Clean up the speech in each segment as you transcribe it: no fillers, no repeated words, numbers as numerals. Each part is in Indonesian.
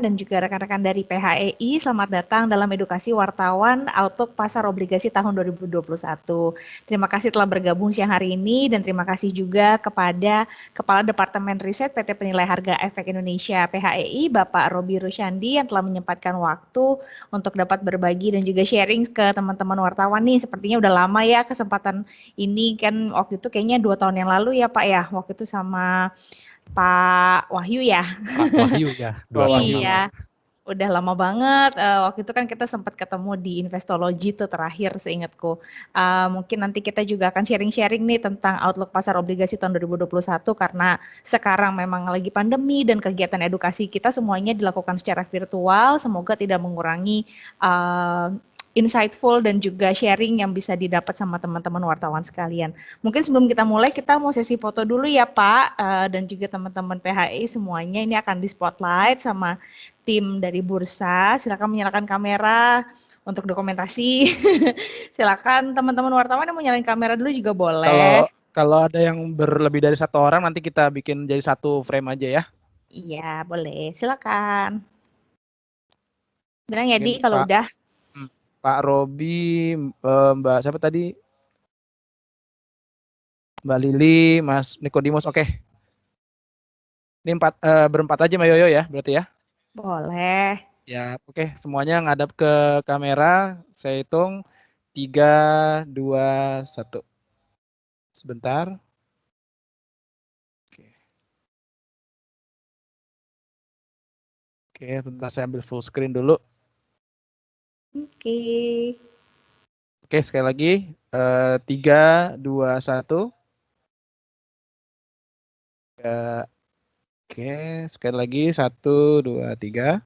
dan juga rekan-rekan dari PHEI, selamat datang dalam edukasi wartawan Outlook Pasar Obligasi tahun 2021. Terima kasih telah bergabung siang hari ini dan terima kasih juga kepada Kepala Departemen Riset PT Penilai Harga Efek Indonesia PHEI, Bapak Roby Rusyandi yang telah menyempatkan waktu untuk dapat berbagi dan juga sharing ke teman-teman wartawan nih. Sepertinya udah lama ya kesempatan ini, kan waktu itu kayaknya 2 tahun yang lalu ya Pak ya, waktu itu sama Pak Wahyu ya. Pak Wahyu ya, 2 tahun lalu. Iya, udah lama banget. Waktu itu kan kita sempat ketemu di Investology tuh terakhir seingatku. Mungkin nanti kita juga akan sharing-sharing nih tentang outlook pasar obligasi tahun 2021 karena sekarang memang lagi pandemi dan kegiatan edukasi kita semuanya dilakukan secara virtual. Semoga tidak mengurangi insightful dan juga sharing yang bisa didapat sama teman-teman wartawan sekalian. Mungkin sebelum kita mulai, kita mau sesi foto dulu ya Pak, dan juga teman-teman PHI semuanya. Ini akan di spotlight sama tim dari Bursa. Silakan menyalakan kamera untuk dokumentasi. Silakan teman-teman wartawan yang mau nyalain kamera dulu juga boleh. Kalau ada yang berlebih dari 1 orang, nanti kita bikin jadi 1 frame aja ya. Iya, boleh. Silakan. Bilang ya, Mungkin Di, kalau udah. Pak Roby, Mbak siapa tadi? Mbak Lili, Mas Nikodimos, oke. Ini berempat aja Mbak Yoyo ya, berarti ya? Boleh. Ya, oke. Semuanya ngadap ke kamera. Saya hitung 3, 2, 1. Sebentar. Oke, bentar saya ambil full screen dulu. Oke. Oke, sekali lagi. 3, 2, 1. Oke, sekali lagi. 1, 2, 3.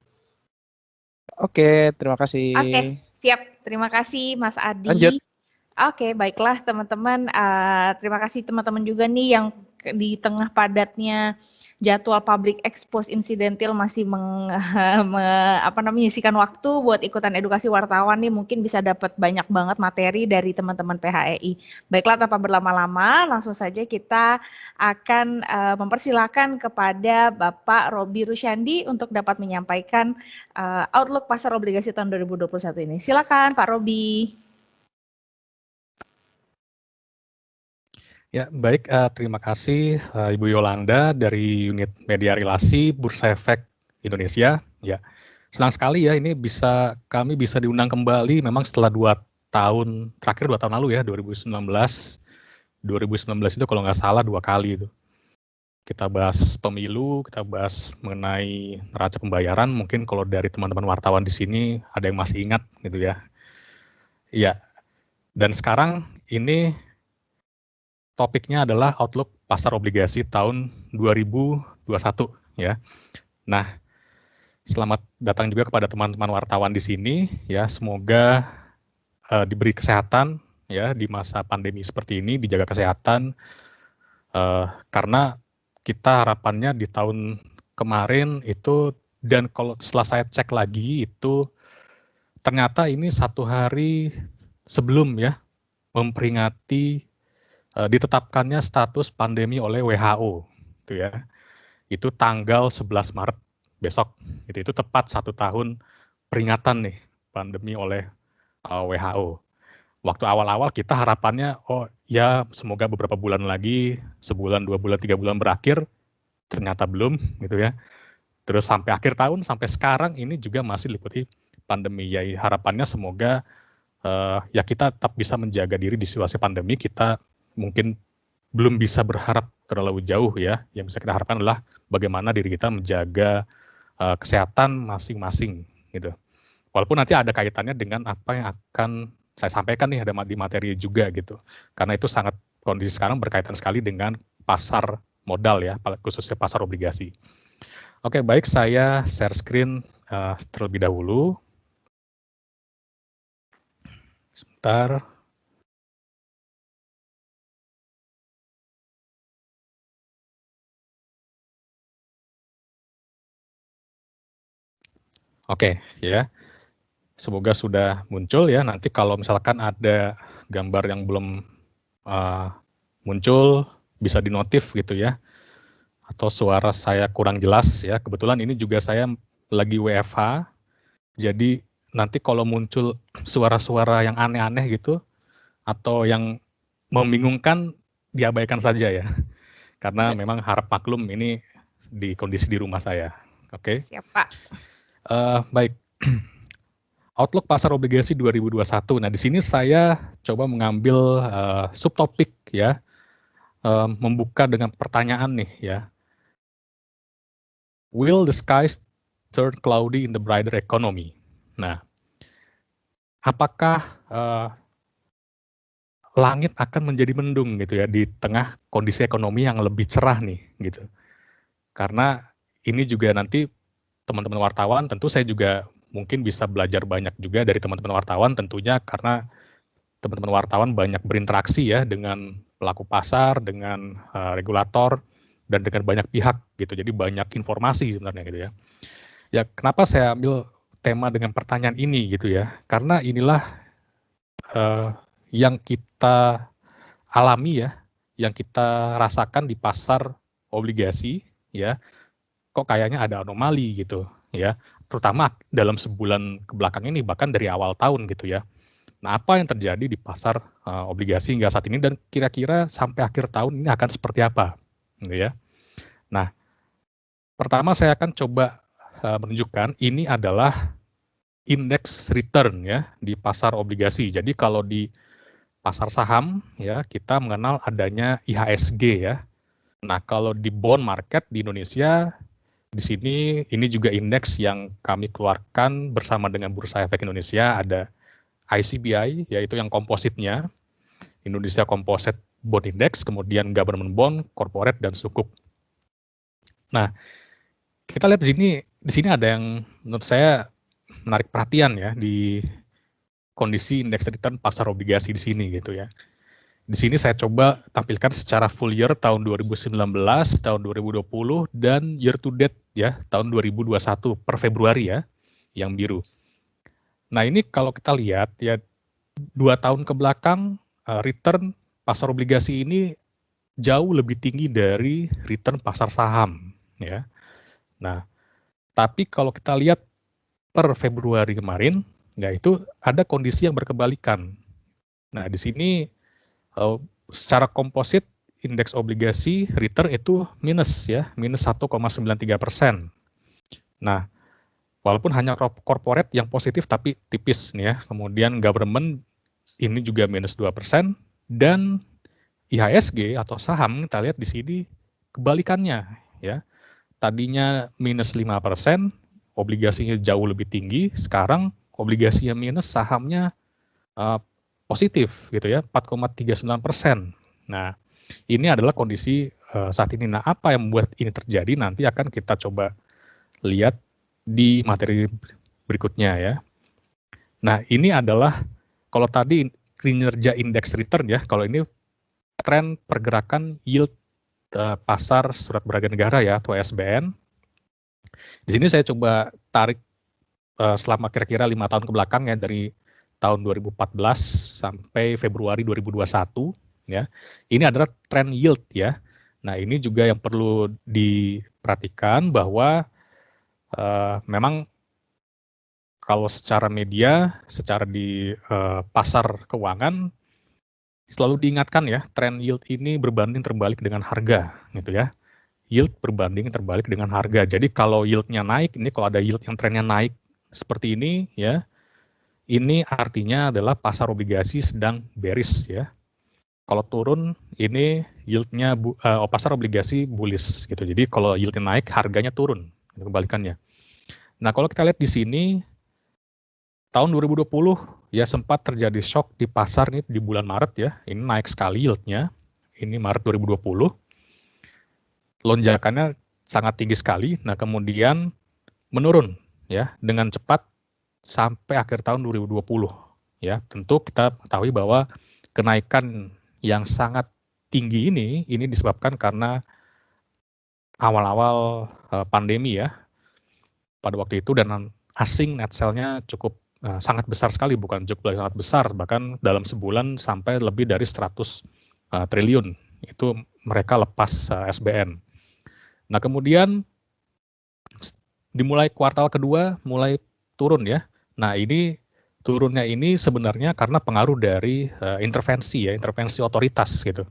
Oke, terima kasih. Oke, siap. Terima kasih Mas Adi. Lanjut. Oke, baiklah teman-teman. Terima kasih teman-teman juga nih yang di tengah padatnya jadwal public expose insidental masih menyisikan waktu buat ikutan edukasi wartawan nih, mungkin bisa dapat banyak banget materi dari teman-teman PHEI. Baiklah, tanpa berlama-lama, langsung saja kita akan mempersilakan kepada Bapak Roby Rusyandi untuk dapat menyampaikan outlook pasar obligasi tahun 2021 ini. Silakan Pak Roby. Ya, baik. Terima kasih Ibu Yolanda dari unit media relasi Bursa Efek Indonesia. Ya, senang sekali ya ini kami bisa diundang kembali. Memang setelah 2 tahun terakhir, 2 tahun lalu ya, 2019 itu kalau nggak salah 2 kali itu. Kita bahas pemilu, kita bahas mengenai neraca pembayaran. Mungkin kalau dari teman-teman wartawan di sini ada yang masih ingat gitu ya. Iya. Dan sekarang ini topiknya adalah outlook pasar obligasi tahun 2021 ya. Nah, selamat datang juga kepada teman-teman wartawan di sini ya. Semoga diberi kesehatan ya di masa pandemi seperti ini, dijaga kesehatan karena kita harapannya di tahun kemarin itu, dan kalau setelah saya cek lagi itu ternyata ini 1 hari sebelum ya memperingati ditetapkannya status pandemi oleh WHO, gitu ya. Itu tanggal 11 Maret besok. Itu tepat 1 tahun peringatan nih pandemi oleh WHO. Waktu awal-awal kita harapannya, oh ya semoga beberapa bulan lagi, sebulan, 2 bulan, 3 bulan berakhir, ternyata belum, gitu ya. Terus sampai akhir tahun, sampai sekarang ini juga masih diliputi pandemi. Ya harapannya semoga ya kita tetap bisa menjaga diri di situasi pandemi. Kita mungkin belum bisa berharap terlalu jauh ya. Yang bisa kita harapkan adalah bagaimana diri kita menjaga kesehatan masing-masing gitu. Walaupun nanti ada kaitannya dengan apa yang akan saya sampaikan nih, ada di materi juga gitu. Karena itu sangat, kondisi sekarang berkaitan sekali dengan pasar modal ya, khususnya pasar obligasi. Oke, baik, saya share screen terlebih dahulu. Sebentar. Oke, ya. Semoga sudah muncul ya. Nanti kalau misalkan ada gambar yang belum muncul, bisa dinotif gitu ya. Atau suara saya kurang jelas ya. Kebetulan ini juga saya lagi WFH, jadi nanti kalau muncul suara-suara yang aneh-aneh gitu, atau yang membingungkan, diabaikan saja ya. Karena memang harap maklum ini di kondisi di rumah saya. Oke. Siap, Pak. Baik. Outlook pasar obligasi 2021. Nah, di sini saya coba mengambil subtopik ya, membuka dengan pertanyaan nih ya. Will the skies turn cloudy in the brighter economy? Nah, apakah langit akan menjadi mendung gitu ya di tengah kondisi ekonomi yang lebih cerah nih gitu. Karena ini juga nanti teman-teman wartawan, tentu saya juga mungkin bisa belajar banyak juga dari teman-teman wartawan tentunya, karena teman-teman wartawan banyak berinteraksi ya dengan pelaku pasar, dengan regulator, dan dengan banyak pihak gitu. Jadi banyak informasi sebenarnya gitu ya. Ya, kenapa saya ambil tema dengan pertanyaan ini gitu ya? Karena inilah yang kita alami ya, yang kita rasakan di pasar obligasi ya. Kok kayaknya ada anomali gitu ya, terutama dalam sebulan kebelakang ini, bahkan dari awal tahun gitu ya. Nah, apa yang terjadi di pasar obligasi hingga saat ini, dan kira-kira sampai akhir tahun ini akan seperti apa gitu ya. Nah, pertama saya akan coba menunjukkan ini adalah indeks return ya di pasar obligasi. Jadi kalau di pasar saham ya kita mengenal adanya IHSG ya. Nah, kalau di bond market di Indonesia, di sini ini juga indeks yang kami keluarkan bersama dengan Bursa Efek Indonesia, ada ICBI yaitu yang kompositnya, Indonesia Composite Bond Index, kemudian Government Bond, Corporate, dan Sukuk. Nah, kita lihat di sini ada yang menurut saya menarik perhatian ya di kondisi indeks return pasar obligasi di sini gitu ya. Di sini saya coba tampilkan secara full year tahun 2019, tahun 2020, dan year to date ya, tahun 2021 per Februari ya, yang biru. Nah, ini kalau kita lihat ya, 2 tahun ke belakang return pasar obligasi ini jauh lebih tinggi dari return pasar saham ya. Nah, tapi kalau kita lihat per Februari kemarin, ya itu ada kondisi yang berkebalikan. Nah, di sini secara komposit indeks obligasi return itu minus ya, minus 1,93%. Nah, walaupun hanya corporate yang positif tapi tipis nih ya. Kemudian government ini juga minus 2%, dan IHSG atau saham kita lihat di sini kebalikannya ya. Tadinya minus 5%, obligasinya jauh lebih tinggi, sekarang obligasinya minus, sahamnya positif gitu ya, 4,39%. Nah, ini adalah kondisi saat ini. Nah, apa yang membuat ini terjadi nanti akan kita coba lihat di materi berikutnya ya. Nah, ini adalah kalau tadi kinerja indeks return ya, kalau ini tren pergerakan yield pasar surat berharga negara ya, atau SBN. Di sini saya coba tarik selama kira-kira 5 tahun ke belakang ya, dari tahun 2014 sampai Februari 2021 ya. Ini adalah tren yield ya. Nah, ini juga yang perlu diperhatikan bahwa memang kalau secara media, secara di pasar keuangan selalu diingatkan ya, tren yield ini berbanding terbalik dengan harga gitu ya. Yield berbanding terbalik dengan harga. Jadi kalau yieldnya naik, ini kalau ada yield yang trennya naik seperti ini ya, ini artinya adalah pasar obligasi sedang bearish ya. Kalau turun, ini yieldnya pasar obligasi bullish gitu. Jadi kalau yieldnya naik, harganya turun, kebalikannya. Nah, kalau kita lihat di sini, tahun 2020 ya sempat terjadi shock di pasar nih di bulan Maret ya. Ini naik sekali yieldnya. Ini Maret 2020. Lonjakannya sangat tinggi sekali. Nah, kemudian menurun ya dengan cepat sampai akhir tahun 2020 ya. Tentu kita ketahui bahwa kenaikan yang sangat tinggi ini disebabkan karena awal-awal pandemi ya pada waktu itu, dan asing net sell-nya cukup sangat besar sekali, bukan cukup sangat besar, bahkan dalam sebulan sampai lebih dari 100 triliun itu mereka lepas SBN. Nah, kemudian dimulai kuartal kedua mulai turun ya. Nah, ini turunnya ini sebenarnya karena pengaruh dari intervensi otoritas gitu.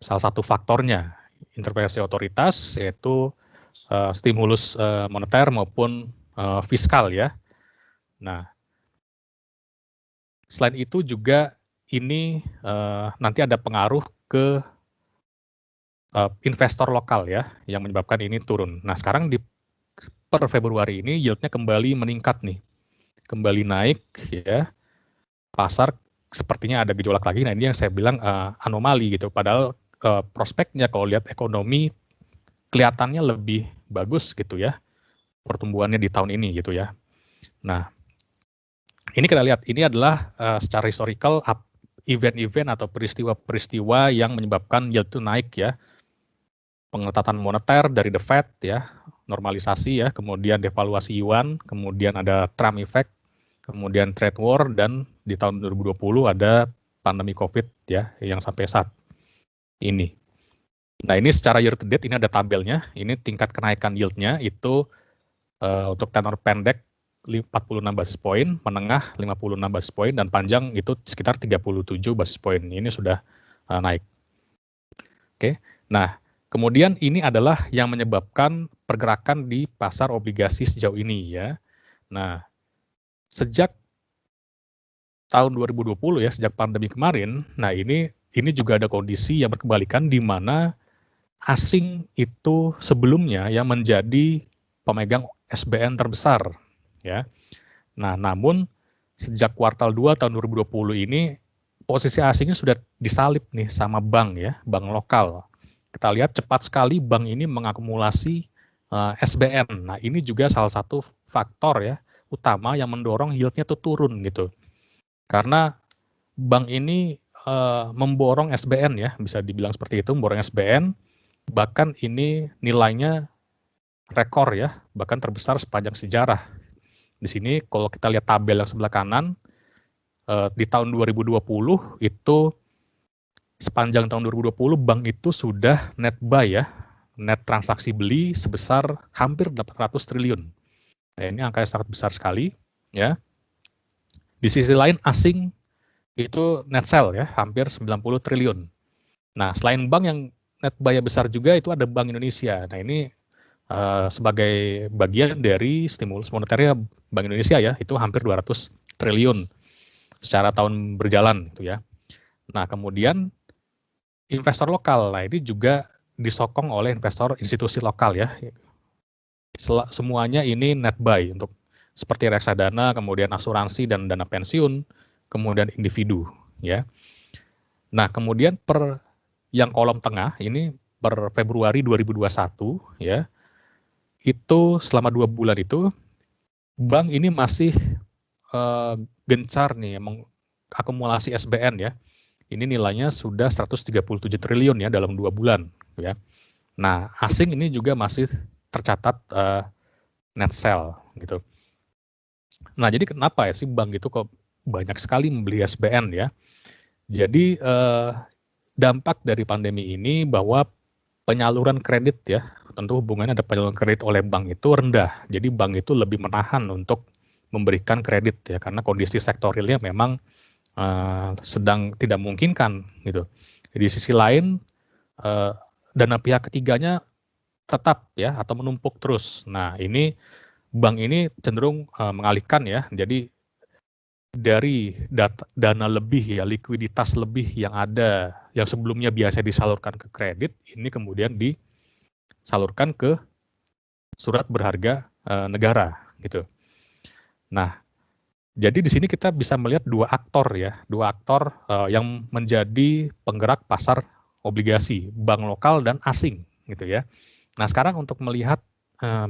Salah satu faktornya intervensi otoritas yaitu stimulus moneter maupun fiskal ya. Nah, selain itu juga ini nanti ada pengaruh ke investor lokal ya yang menyebabkan ini turun. Nah, sekarang per Februari ini yieldnya kembali meningkat nih, kembali naik ya. Pasar sepertinya ada gejolak lagi. Nah, ini yang saya bilang anomali gitu. Padahal prospeknya kalau lihat ekonomi kelihatannya lebih bagus gitu ya, pertumbuhannya di tahun ini gitu ya. Nah, ini kita lihat, ini adalah secara historical event-event atau peristiwa-peristiwa yang menyebabkan yield itu naik ya. Pengetatan moneter dari The Fed ya, normalisasi ya, kemudian devaluasi yuan, kemudian ada Trump effect, kemudian trade war, dan di tahun 2020 ada pandemi COVID ya, yang sampai saat ini. Nah, ini secara year to date, ini ada tabelnya, ini tingkat kenaikan yield-nya itu untuk tenor pendek 46 basis poin, menengah 56 basis poin, dan panjang itu sekitar 37 basis poin. Ini sudah naik. Oke, nah kemudian ini adalah yang menyebabkan pergerakan di pasar obligasi sejauh ini ya. Nah, sejak tahun 2020 ya, sejak pandemi kemarin, nah ini juga ada kondisi yang berkebalikan di mana asing itu sebelumnya yang menjadi pemegang SBN terbesar ya. Nah, namun sejak kuartal 2 tahun 2020 ini posisi asingnya sudah disalip nih sama bank ya, bank lokal. Kita lihat cepat sekali bank ini mengakumulasi SBN. Nah, ini juga salah satu faktor ya utama yang mendorong yield-nya tuh turun gitu. Karena bank ini memborong SBN ya, bisa dibilang seperti itu, memborong SBN, bahkan ini nilainya rekor ya, bahkan terbesar sepanjang sejarah. Di sini kalau kita lihat tabel yang sebelah kanan, di tahun 2020 itu sepanjang tahun 2020 bank itu sudah net buy ya, net transaksi beli sebesar hampir 800 triliun. Nah, ini angka yang sangat besar sekali ya. Di sisi lain asing itu net sell ya, hampir 90 triliun. Nah, selain bank yang net buy besar juga itu ada Bank Indonesia. Nah, ini sebagai bagian dari stimulus moneternya Bank Indonesia ya, itu hampir 200 triliun secara tahun berjalan gitu ya. Nah, kemudian investor lokal, nah ini juga disokong oleh investor institusi lokal ya. Semuanya ini net buy untuk seperti reksadana, kemudian asuransi dan dana pensiun, kemudian individu ya. Nah, kemudian per yang kolom tengah ini per Februari 2021 ya, itu selama 2 bulan itu bank ini masih gencar nih mengakumulasi SBN ya. Ini nilainya sudah 137 triliun ya dalam 2 bulan ya. Nah, asing ini juga masih tercatat net sell gitu. Nah, jadi kenapa ya sih bank itu kok banyak sekali membeli SBN ya? Jadi dampak dari pandemi ini bahwa penyaluran kredit ya, tentu hubungannya ada penyaluran kredit oleh bank itu rendah. Jadi bank itu lebih menahan untuk memberikan kredit ya, karena kondisi sektorilnya memang sedang tidak memungkinkan gitu. Di sisi lain dana pihak ketiganya tetap ya atau menumpuk terus. Nah, ini bank ini cenderung mengalihkan ya. Jadi dari dana lebih ya, likuiditas lebih yang ada yang sebelumnya biasa disalurkan ke kredit, ini kemudian disalurkan ke surat berharga negara gitu. Nah, jadi di sini kita bisa melihat dua aktor yang menjadi penggerak pasar obligasi, bank lokal dan asing gitu ya. Nah, sekarang untuk melihat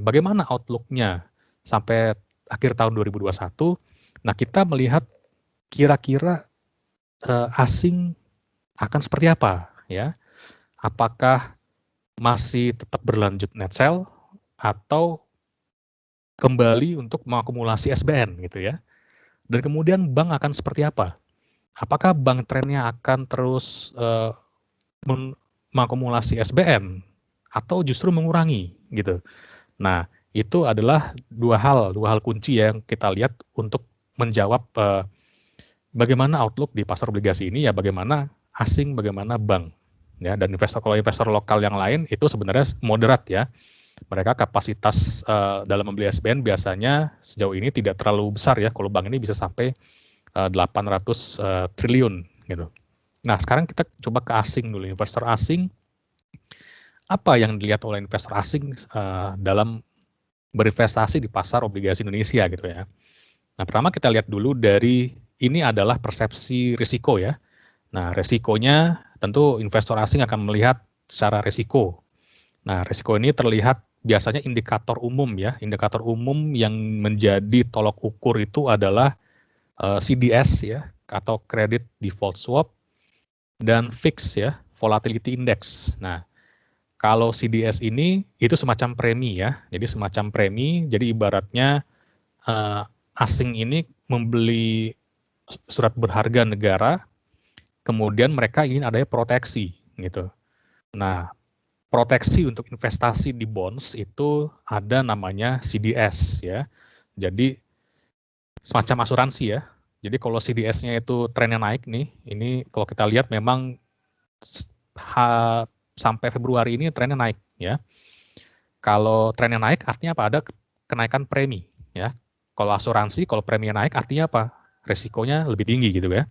bagaimana outlook-nya sampai akhir tahun 2021, nah kita melihat kira-kira asing akan seperti apa ya? Apakah masih tetap berlanjut net sell atau kembali untuk mengakumulasi SBN gitu ya? Dan kemudian bank akan seperti apa? Apakah bank trennya akan terus mengakumulasi SBN atau justru mengurangi gitu? Nah, itu adalah dua hal kunci yang kita lihat untuk menjawab bagaimana outlook di pasar obligasi ini, ya bagaimana asing, bagaimana bank. Ya, dan kalau investor lokal yang lain itu sebenarnya moderat ya. Mereka kapasitas dalam membeli SBN biasanya sejauh ini tidak terlalu besar ya. Kalau bank ini bisa sampai 800 triliun gitu. Nah, sekarang kita coba ke asing dulu. Investor asing, apa yang dilihat oleh investor asing dalam berinvestasi di pasar obligasi Indonesia gitu ya. Nah, pertama kita lihat dulu dari ini adalah persepsi risiko ya. Nah, risikonya tentu investor asing akan melihat secara risiko. Nah, risiko ini terlihat biasanya indikator umum ya. Indikator umum yang menjadi tolok ukur itu adalah CDS ya, atau Credit Default Swap, dan VIX ya, Volatility Index. Nah, kalau CDS ini itu semacam premi ya. Jadi semacam premi, jadi ibaratnya asing ini membeli surat berharga negara, kemudian mereka ingin adanya proteksi gitu. Nah, proteksi untuk investasi di bonds itu ada namanya CDS ya. Jadi semacam asuransi ya. Jadi kalau CDS-nya itu trennya naik nih, ini kalau kita lihat memang sampai Februari ini trennya naik ya. Kalau trennya naik artinya apa? Ada kenaikan premi ya. Kalau asuransi, kalau preminya naik artinya apa? Resikonya lebih tinggi gitu ya.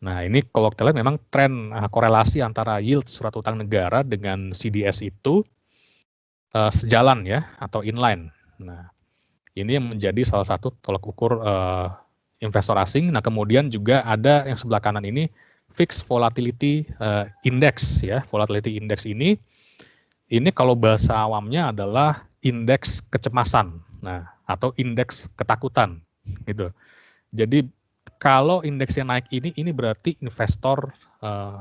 Nah, ini kalau kita lihat memang tren korelasi antara yield surat utang negara dengan CDS itu sejalan ya, atau inline. Nah, ini yang menjadi salah satu tolak ukur investor asing. Nah, kemudian juga ada yang sebelah kanan ini fixed volatility index ya. Volatility index ini kalau bahasa awamnya adalah indeks kecemasan. Nah, atau indeks ketakutan gitu. Jadi kalau indeksnya naik ini berarti investor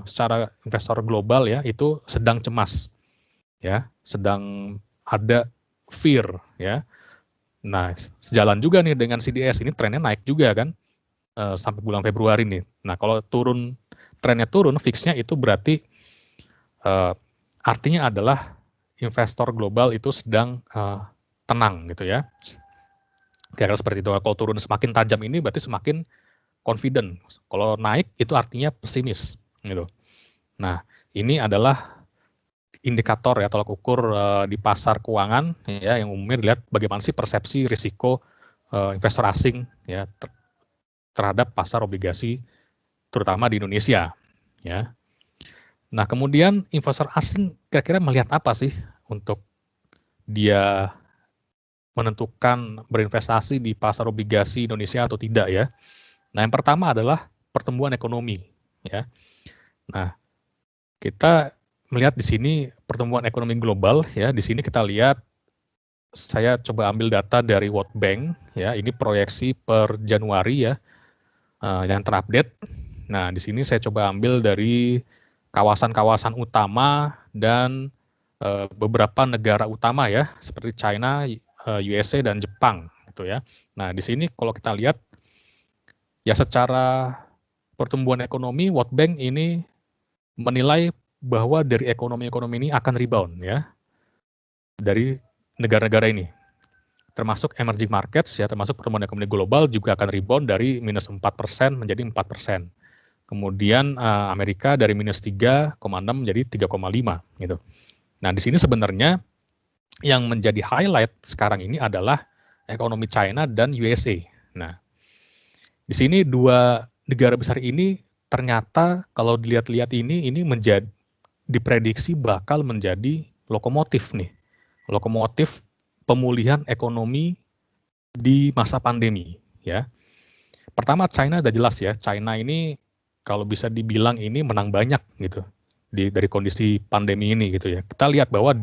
secara investor global ya itu sedang cemas ya, sedang ada fear ya. Nah, sejalan juga nih dengan CDS ini trennya naik juga kan sampai bulan Februari nih. Nah, kalau trennya turun, fixnya itu berarti artinya adalah investor global itu sedang tenang gitu ya. Kira-kira seperti itu. Kalau turun semakin tajam ini berarti semakin confident. Kalau naik itu artinya pesimis gitu. Nah, ini adalah indikator ya, tolak ukur di pasar keuangan ya, yang umumnya dilihat bagaimana sih persepsi risiko investor asing ya terhadap pasar obligasi terutama di Indonesia ya. Nah, kemudian investor asing kira-kira melihat apa sih untuk dia menentukan berinvestasi di pasar obligasi Indonesia atau tidak ya. Nah, yang pertama adalah pertumbuhan ekonomi ya. Nah, kita melihat di sini pertumbuhan ekonomi global ya. Di sini kita lihat, saya coba ambil data dari World Bank ya. Ini proyeksi per Januari ya yang terupdate. Nah, di sini saya coba ambil dari kawasan-kawasan utama dan beberapa negara utama ya, seperti China, USA dan Jepang gitu ya. Nah, di sini kalau kita lihat ya secara pertumbuhan ekonomi, World Bank ini menilai bahwa dari ekonomi-ekonomi ini akan rebound ya dari negara-negara ini, termasuk emerging markets ya, termasuk pertumbuhan ekonomi global juga akan rebound dari minus 4% menjadi 4%. Kemudian Amerika dari minus 3,6 menjadi 3,5 gitu. Nah, di sini sebenarnya yang menjadi highlight sekarang ini adalah ekonomi China dan USA. Nah, di sini dua negara besar ini ternyata kalau dilihat-lihat ini diprediksi bakal menjadi lokomotif nih. Lokomotif pemulihan ekonomi di masa pandemi ya. Pertama, China udah jelas ya. China ini kalau bisa dibilang ini menang banyak gitu dari kondisi pandemi ini gitu ya. Kita lihat bahwa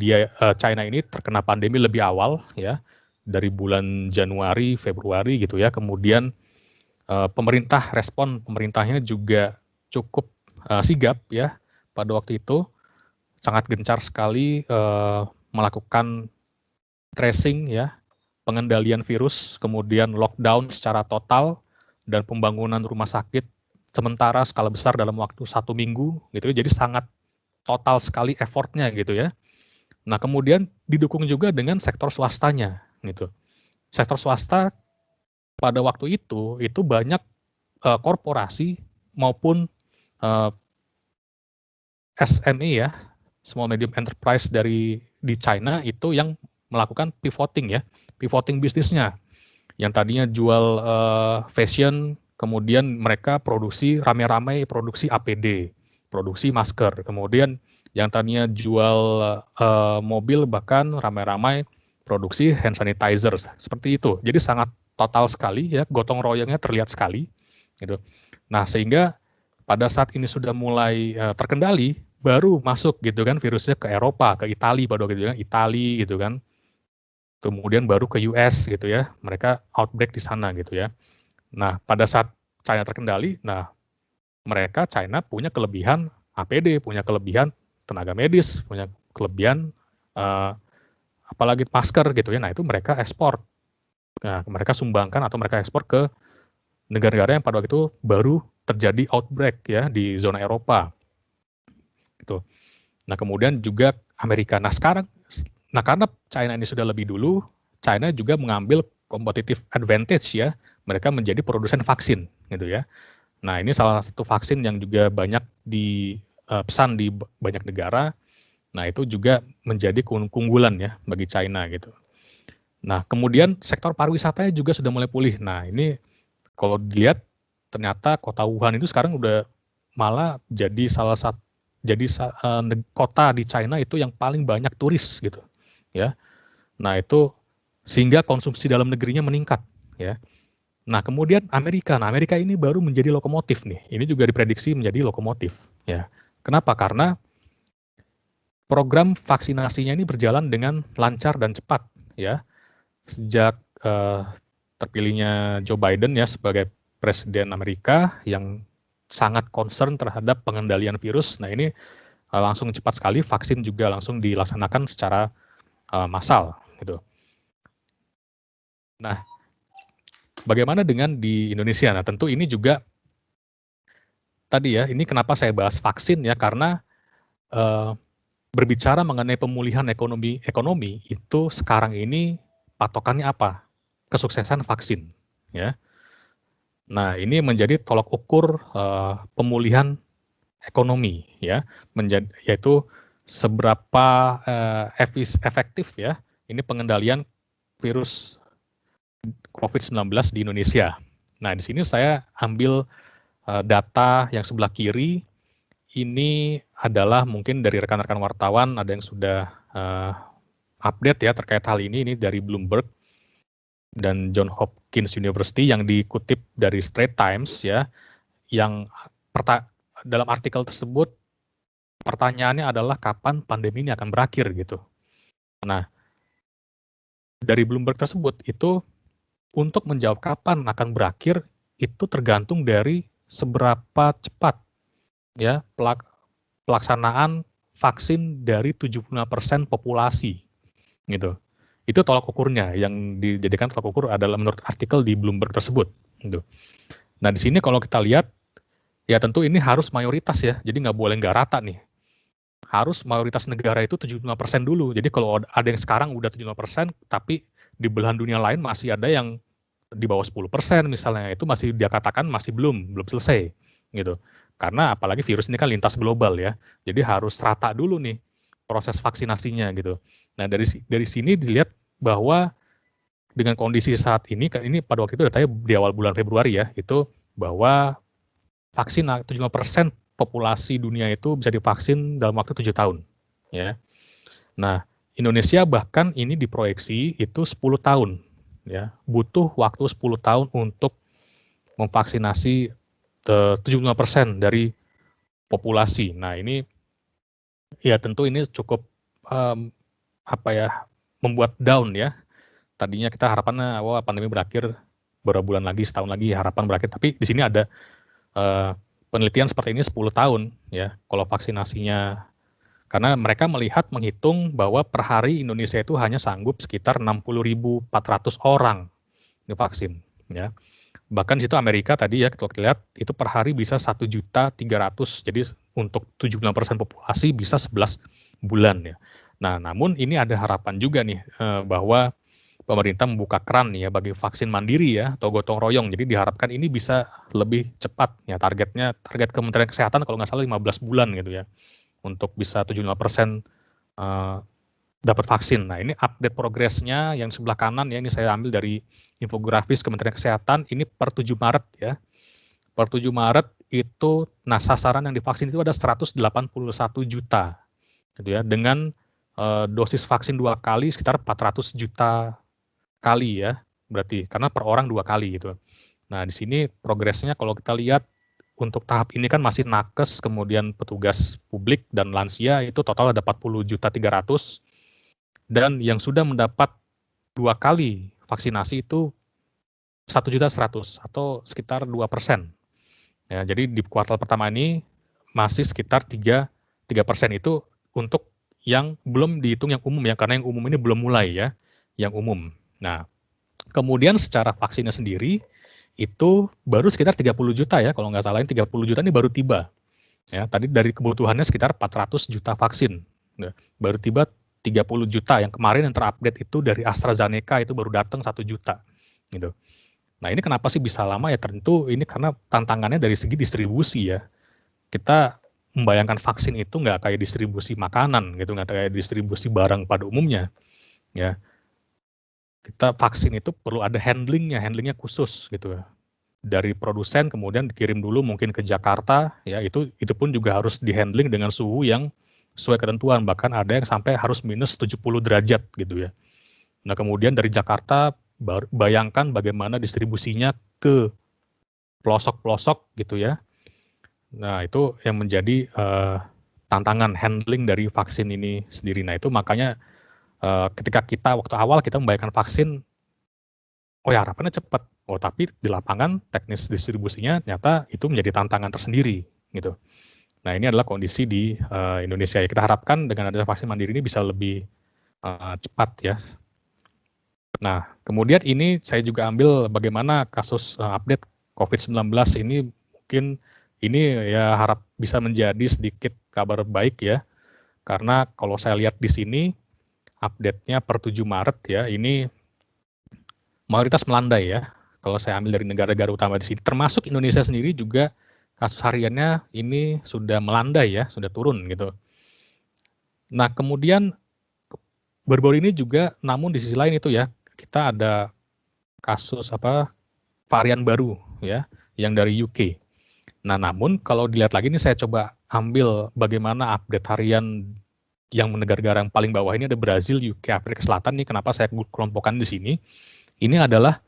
China ini terkena pandemi lebih awal ya, dari bulan Januari, Februari gitu ya. Kemudian pemerintahnya juga cukup sigap ya pada waktu itu, sangat gencar sekali melakukan tracing ya, pengendalian virus, kemudian lockdown secara total dan pembangunan rumah sakit sementara skala besar dalam waktu 1 minggu gitu. Jadi sangat total sekali effortnya gitu ya. Nah, kemudian didukung juga dengan sektor swastanya, gitu. Sektor swasta pada waktu itu banyak korporasi maupun SME ya, small medium enterprise di China itu yang melakukan pivoting ya, pivoting bisnisnya. Yang tadinya jual fashion, kemudian mereka produksi rame-rame produksi APD, produksi masker. Kemudian yang tadinya jual mobil bahkan rame-rame produksi hand sanitizer seperti itu. Jadi sangat total sekali ya, gotong royongnya terlihat sekali gitu. Nah, sehingga pada saat ini sudah mulai terkendali, baru masuk gitu kan virusnya ke Eropa, ke Italia pada waktu itu kan, Italia gitu kan. Kemudian baru ke US gitu ya, mereka outbreak di sana gitu ya. Nah, pada saat China terkendali, nah mereka China punya kelebihan APD, punya kelebihan tenaga medis, punya kelebihan apalagi masker gitu ya. Nah, itu mereka ekspor. Nah, mereka sumbangkan atau mereka ekspor ke negara-negara yang pada waktu itu baru terjadi outbreak ya di zona Eropa. Gitu. Nah, kemudian juga Amerika. Nah, sekarang karena China ini sudah lebih dulu, China juga mengambil competitive advantage ya. Mereka menjadi produsen vaksin gitu ya. Nah, ini salah satu vaksin yang juga banyak dipesan di banyak negara. Nah, itu juga menjadi keunggulan ya bagi China gitu. Nah, kemudian sektor pariwisatanya juga sudah mulai pulih. Nah, ini kalau dilihat ternyata kota Wuhan itu sekarang udah malah jadi salah satu kota di China itu yang paling banyak turis gitu ya. Nah, itu sehingga konsumsi dalam negerinya meningkat ya. Nah, kemudian Amerika. Nah, Amerika ini baru menjadi lokomotif nih. Ini juga diprediksi menjadi lokomotif ya. Kenapa? Karena program vaksinasinya ini berjalan dengan lancar dan cepat ya. Sejak terpilihnya Joe Biden ya sebagai presiden Amerika yang sangat concern terhadap pengendalian virus. Nah, ini langsung cepat sekali, vaksin juga langsung dilaksanakan secara massal gitu. Nah, bagaimana dengan di Indonesia? Nah, tentu ini juga tadi ya, ini kenapa saya bahas vaksin ya, karena berbicara mengenai pemulihan ekonomi itu sekarang ini patokannya apa? Kesuksesan vaksin ya. Nah, ini menjadi tolak ukur pemulihan ekonomi ya, yaitu seberapa efektif ya ini pengendalian virus COVID-19 di Indonesia. Nah, di sini saya ambil data yang sebelah kiri. Ini adalah mungkin dari rekan-rekan wartawan ada yang sudah update ya terkait hal ini dari Bloomberg dan Johns Hopkins University yang dikutip dari Straits Times ya, yang dalam artikel tersebut pertanyaannya adalah kapan pandemi ini akan berakhir gitu. Nah, dari Bloomberg tersebut itu untuk menjawab kapan akan berakhir itu tergantung dari seberapa cepat ya pelaksanaan vaksin dari 75% populasi gitu. Itu tolak ukurnya yang dijadikan tolak ukur adalah menurut artikel di Bloomberg tersebut gitu. Nah, di sini kalau kita lihat ya tentu ini harus mayoritas ya. Jadi nggak boleh nggak rata nih. Harus mayoritas negara itu 75% dulu. Jadi kalau ada yang sekarang udah 75%, tapi di belahan dunia lain masih ada yang di bawah 10% misalnya, itu masih dia katakan masih belum selesai gitu. Karena apalagi virus ini kan lintas global ya. Jadi harus rata dulu nih proses vaksinasinya gitu. Nah, dari sini dilihat bahwa dengan kondisi saat ini pada waktu itu datanya di awal bulan Februari ya, itu bahwa vaksin 75% populasi dunia itu bisa divaksin dalam waktu 7 tahun ya. Nah, Indonesia bahkan ini diproyeksi itu 10 tahun ya. Butuh waktu 10 tahun untuk memvaksinasi 75% dari populasi. Nah, ini ya tentu ini cukup membuat down ya. Tadinya kita harapannya wah pandemi berakhir beberapa bulan lagi, setahun lagi harapan berakhir, tapi di sini ada penelitian seperti ini 10 tahun ya kalau vaksinasinya, karena mereka menghitung bahwa per hari Indonesia itu hanya sanggup sekitar 60.400 orang divaksin ya. Bahkan di situ Amerika tadi ya kita lihat itu per hari bisa 1.300.000, jadi untuk 75% populasi bisa 11 bulan ya. Nah, namun ini ada harapan juga nih bahwa pemerintah membuka keran nih ya bagi vaksin mandiri ya atau gotong royong. Jadi diharapkan ini bisa lebih cepat ya target Kementerian Kesehatan kalau nggak salah 15 bulan gitu ya untuk bisa 75% dapat vaksin. Nah, ini update progresnya yang sebelah kanan ya, ini saya ambil dari infografis Kementerian Kesehatan, ini per 7 Maret ya. Per 7 Maret itu, nah sasaran yang divaksin itu ada 181 juta gitu ya, dengan dosis vaksin 2 kali sekitar 400 juta kali ya, berarti karena per orang 2 kali gitu. Nah, di sini progresnya kalau kita lihat untuk tahap ini kan masih nakes, kemudian petugas publik dan lansia itu total ada 40 juta 300, dan yang sudah mendapat 2 kali vaksinasi itu 1.100.000 atau sekitar 2%. Ya, jadi di kuartal pertama ini masih sekitar 3% itu untuk yang belum dihitung yang umum ya, karena yang umum ini belum mulai ya, yang umum. Nah, kemudian secara vaksinnya sendiri itu baru sekitar 30 juta ya, kalau nggak salah 30 juta ini baru tiba. Ya, tadi dari kebutuhannya sekitar 400 juta vaksin. Nah, baru tiba 30 juta, yang kemarin yang terupdate itu dari AstraZeneca itu baru datang 1 juta. Gitu. Nah, ini kenapa sih bisa lama ya? Tentu ini karena tantangannya dari segi distribusi ya. Kita membayangkan vaksin itu nggak kayak distribusi makanan gitu, nggak kayak distribusi barang pada umumnya. Ya, kita vaksin itu perlu ada handlingnya khusus gitu ya. Dari produsen kemudian dikirim dulu mungkin ke Jakarta ya, itu pun juga harus dihandling dengan suhu yang sesuai ketentuan, bahkan ada yang sampai harus minus 70 derajat gitu ya. Nah, kemudian dari Jakarta bayangkan bagaimana distribusinya ke pelosok-pelosok gitu ya. Nah, itu yang menjadi tantangan handling dari vaksin ini sendiri. Nah, itu makanya ketika kita waktu awal kita membayangkan vaksin, oh ya harapannya cepat. Oh, tapi di lapangan teknis distribusinya ternyata itu menjadi tantangan tersendiri gitu. Nah, ini adalah kondisi di Indonesia. Ya, kita harapkan dengan adanya vaksin mandiri ini bisa lebih cepat ya. Nah, kemudian ini saya juga ambil bagaimana kasus update COVID-19 ini, mungkin ini ya harap bisa menjadi sedikit kabar baik ya. Karena kalau saya lihat di sini update-nya per 7 Maret ya, ini mayoritas melandai ya. Kalau saya ambil dari negara-negara utama di sini, termasuk Indonesia sendiri juga kasus hariannya ini sudah melandai ya, sudah turun gitu. Nah, kemudian baru-baru ini juga, namun di sisi lain itu ya, kita ada kasus varian baru ya, yang dari UK. Nah, namun kalau dilihat lagi ini saya coba ambil bagaimana update harian yang negara-negara yang paling bawah ini, ada Brazil, UK, Afrika Selatan nih. Kenapa saya kelompokkan di sini? Ini adalah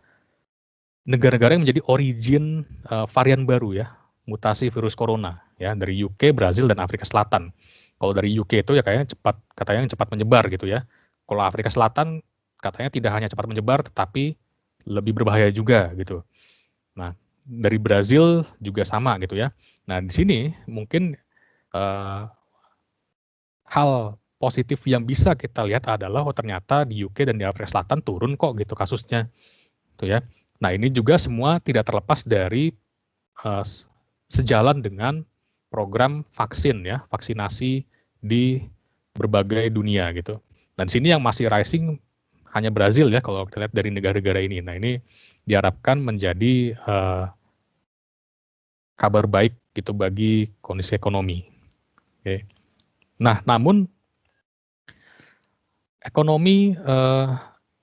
negara-negara yang menjadi origin varian baru ya, mutasi virus corona ya, dari UK, Brazil, dan Afrika Selatan. Kalau dari UK itu ya katanya cepat menyebar gitu ya. Kalau Afrika Selatan katanya tidak hanya cepat menyebar, tetapi lebih berbahaya juga gitu. Nah, dari Brazil juga sama gitu ya. Nah, di sini mungkin hal positif yang bisa kita lihat adalah ternyata di UK dan di Afrika Selatan turun kok gitu kasusnya. Tuh ya. Nah, ini juga semua tidak terlepas dari sejalan dengan program vaksin ya, vaksinasi di berbagai dunia gitu. Dan di sini yang masih rising hanya Brazil ya kalau kita lihat dari negara-negara ini. Nah, ini diharapkan menjadi kabar baik gitu bagi kondisi ekonomi. Oke. Nah, namun ekonomi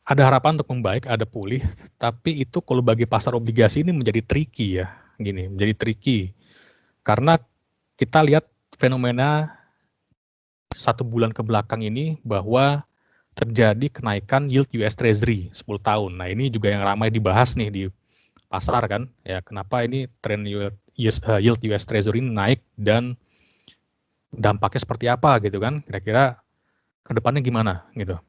ada harapan untuk membaik, ada pulih, tapi itu kalau bagi pasar obligasi ini menjadi tricky ya, menjadi tricky. Karena kita lihat fenomena 1 bulan ke belakang ini bahwa terjadi kenaikan yield US Treasury 10 tahun. Nah, ini juga yang ramai dibahas nih di pasar kan, ya kenapa ini tren yield US Treasury ini naik dan dampaknya seperti apa gitu kan, kira-kira ke depannya gimana gitu.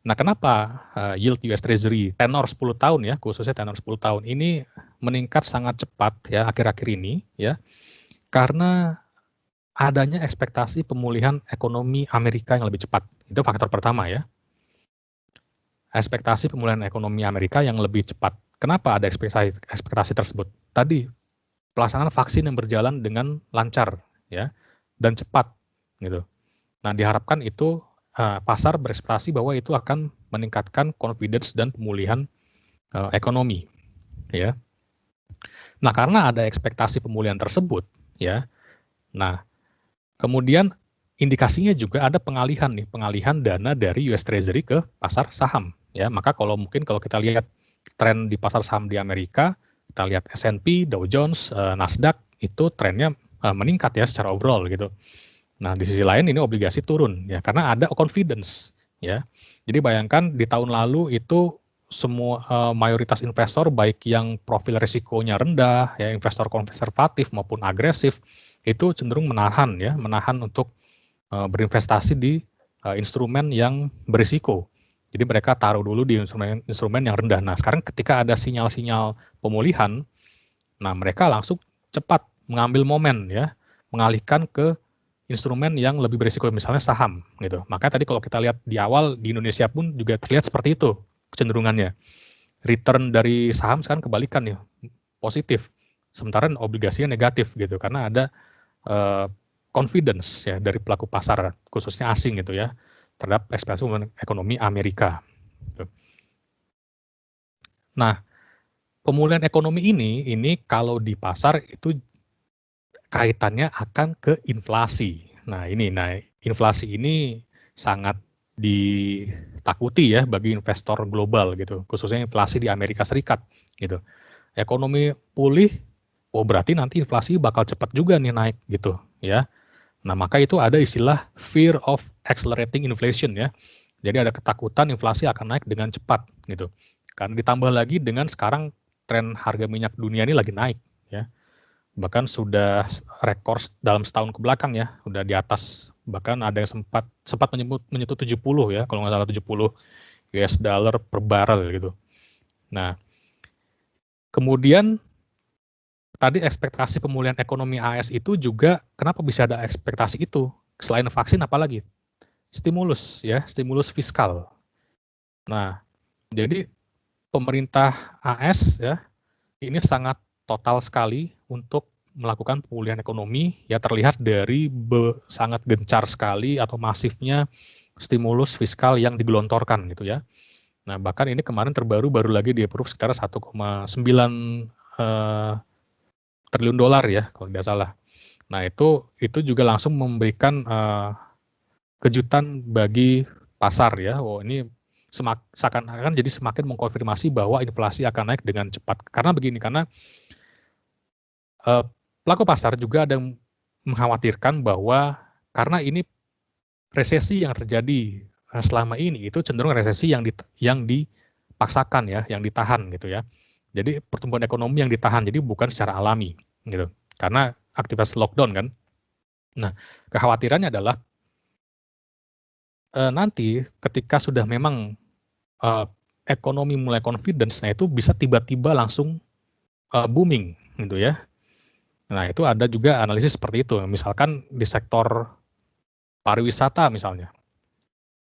Nah, kenapa yield US Treasury tenor 10 tahun ya, khususnya tenor 10 tahun ini meningkat sangat cepat ya akhir-akhir ini ya, karena adanya ekspektasi pemulihan ekonomi Amerika yang lebih cepat. Itu faktor pertama ya. Ekspektasi pemulihan ekonomi Amerika yang lebih cepat. Kenapa ada ekspektasi tersebut? Tadi pelaksanaan vaksin yang berjalan dengan lancar ya dan cepat gitu. Nah, diharapkan itu pasar berekspektasi bahwa itu akan meningkatkan confidence dan pemulihan ekonomi, ya. Nah, karena ada ekspektasi pemulihan tersebut, ya. Nah, kemudian indikasinya juga ada pengalihan dana dari US Treasury ke pasar saham, ya. Maka kalau kita lihat tren di pasar saham di Amerika, kita lihat S&P, Dow Jones, Nasdaq itu trennya meningkat ya secara overall gitu. Nah, di sisi lain ini obligasi turun ya karena ada confidence ya. Jadi bayangkan di tahun lalu itu semua mayoritas investor baik yang profil risikonya rendah ya, investor konservatif maupun agresif itu cenderung menahan untuk berinvestasi di instrumen yang berisiko. Jadi mereka taruh dulu di instrumen yang rendah. Nah, sekarang ketika ada sinyal-sinyal pemulihan, nah mereka langsung cepat mengambil momen ya, mengalihkan ke instrumen yang lebih berisiko, misalnya saham gitu. Makanya tadi kalau kita lihat di awal di Indonesia pun juga terlihat seperti itu kecenderungannya. Return dari saham sekarang kebalikan ya, positif. Sementara obligasinya negatif gitu karena ada confidence ya dari pelaku pasar khususnya asing gitu ya terhadap ekspektasi ekonomi Amerika. Gitu. Nah, pemulihan ekonomi ini kalau di pasar itu kaitannya akan ke inflasi. Nah, inflasi ini sangat ditakuti ya bagi investor global gitu, khususnya inflasi di Amerika Serikat gitu. Ekonomi pulih, berarti nanti inflasi bakal cepat juga nih naik gitu ya. Nah, maka itu ada istilah fear of accelerating inflation ya. Jadi ada ketakutan inflasi akan naik dengan cepat gitu. Karena ditambah lagi dengan sekarang tren harga minyak dunia ini lagi naik ya. Bahkan sudah rekor dalam setahun ke belakang ya, udah di atas, bahkan ada yang sempat menyentuh 70 ya, kalau nggak salah 70 US dollar per barrel gitu. Nah, kemudian tadi ekspektasi pemulihan ekonomi AS itu juga kenapa bisa ada ekspektasi itu? Selain vaksin apalagi? Stimulus ya, stimulus fiskal. Nah, jadi pemerintah AS ya ini sangat total sekali untuk melakukan pemulihan ekonomi ya terlihat dari sangat gencar sekali atau masifnya stimulus fiskal yang digelontorkan gitu ya. Nah, bahkan ini kemarin baru lagi di-approve sekitar 1,9 triliun dolar ya kalau tidak salah. Nah, itu juga langsung memberikan kejutan bagi pasar ya. Ini seakan-akan jadi semakin mengkonfirmasi bahwa inflasi akan naik dengan cepat. Karena begini, karena pelaku pasar juga ada yang mengkhawatirkan bahwa karena ini resesi yang terjadi selama ini itu cenderung resesi yang dipaksakan ya, yang ditahan gitu ya. Jadi pertumbuhan ekonomi yang ditahan, jadi bukan secara alami gitu. Karena aktivitas lockdown kan. Nah, kekhawatirannya adalah nanti ketika sudah memang ekonomi mulai confidence, nah itu bisa tiba-tiba langsung booming gitu ya. Nah, itu ada juga analisis seperti itu. Misalkan di sektor pariwisata misalnya.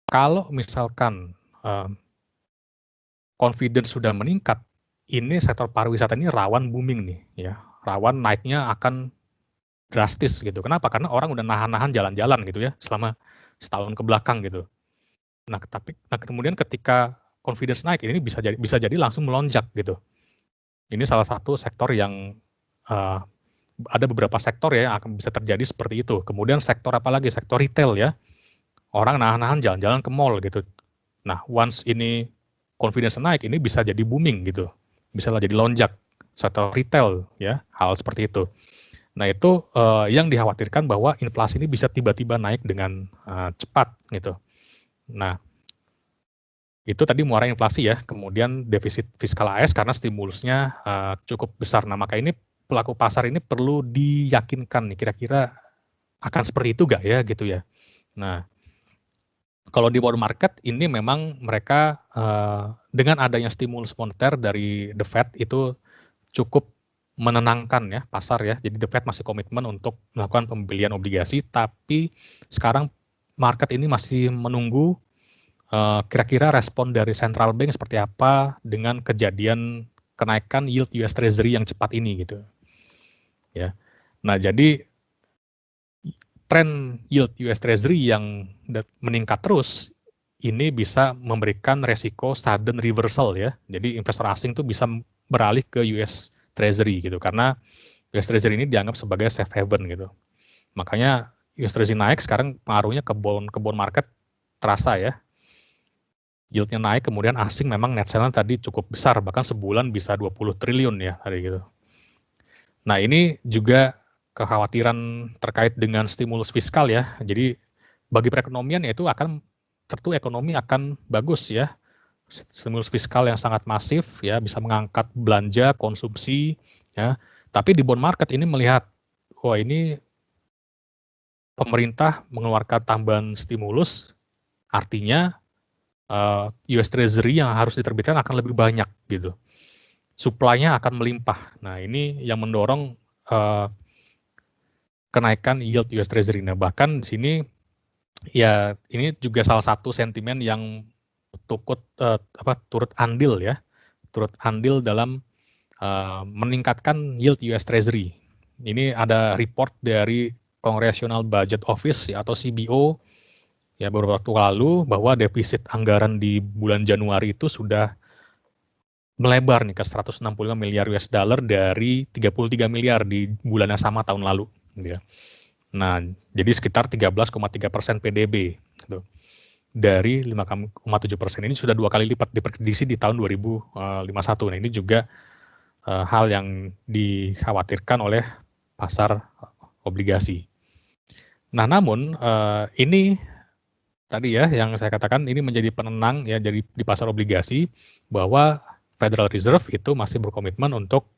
Kalau misalkan confidence sudah meningkat, ini sektor pariwisata ini rawan booming nih ya. Rawan naiknya akan drastis gitu. Kenapa? Karena orang udah nahan-nahan jalan-jalan gitu ya selama setahun ke belakang gitu. Nah, kemudian ketika confidence naik ini bisa jadi langsung melonjak gitu. Ini salah satu sektor yang ada beberapa sektor ya yang akan bisa terjadi seperti itu. Kemudian sektor apa lagi? Sektor retail ya. Orang nahan-nahan jalan-jalan ke mall gitu. Nah, once ini confidence naik, ini bisa jadi booming gitu. Bisa jadi lonjak. Sektor retail ya, hal seperti itu. Nah, itu yang dikhawatirkan bahwa inflasi ini bisa tiba-tiba naik dengan cepat gitu. Nah, itu tadi muara inflasi ya, kemudian defisit fiskal AS karena stimulusnya cukup besar. Nah, maka ini pelaku pasar ini perlu diyakinkan nih kira-kira akan seperti itu gak ya gitu ya. Nah, kalau di bond market ini memang mereka dengan adanya stimulus moneter dari The Fed itu cukup menenangkan ya pasar ya. Jadi The Fed masih komitmen untuk melakukan pembelian obligasi, tapi sekarang market ini masih menunggu kira-kira respon dari central bank seperti apa dengan kejadian kenaikan yield US Treasury yang cepat ini gitu. Ya. Nah, jadi tren yield US Treasury yang meningkat terus, ini bisa memberikan resiko sudden reversal ya. Jadi investor asing tuh bisa beralih ke US Treasury gitu, karena US Treasury ini dianggap sebagai safe haven gitu. Makanya US Treasury naik, sekarang pengaruhnya ke bond market terasa ya. Yieldnya naik, kemudian asing memang net sale-nya tadi cukup besar, bahkan sebulan bisa 20 triliun ya hari gitu. Nah ini juga kekhawatiran terkait dengan stimulus fiskal ya. Jadi bagi perekonomian itu akan tentu ekonomi akan bagus ya. Stimulus fiskal yang sangat masif ya, bisa mengangkat belanja, konsumsi ya. Tapi di bond market ini melihat, wah ini pemerintah mengeluarkan tambahan stimulus, artinya US Treasury yang harus diterbitkan akan lebih banyak gitu. Supply-nya akan melimpah. Nah, ini yang mendorong kenaikan yield US Treasury. Nah, bahkan di sini ya ini juga salah satu sentimen yang turut andil dalam meningkatkan yield US Treasury. Ini ada report dari Congressional Budget Office ya, atau CBO ya beberapa waktu lalu, bahwa defisit anggaran di bulan Januari itu sudah melebar nih ke 165 miliar US dollar dari 33 miliar di bulan yang sama tahun lalu. Gitu ya. Nah, jadi sekitar 13,3% PDB. Gitu. Dari 5,7% ini sudah 2 kali lipat diprediksi di tahun 2051. Nah, ini juga hal yang dikhawatirkan oleh pasar obligasi. Nah, namun ini tadi ya yang saya katakan ini menjadi penenang ya jadi di pasar obligasi, bahwa Federal Reserve itu masih berkomitmen untuk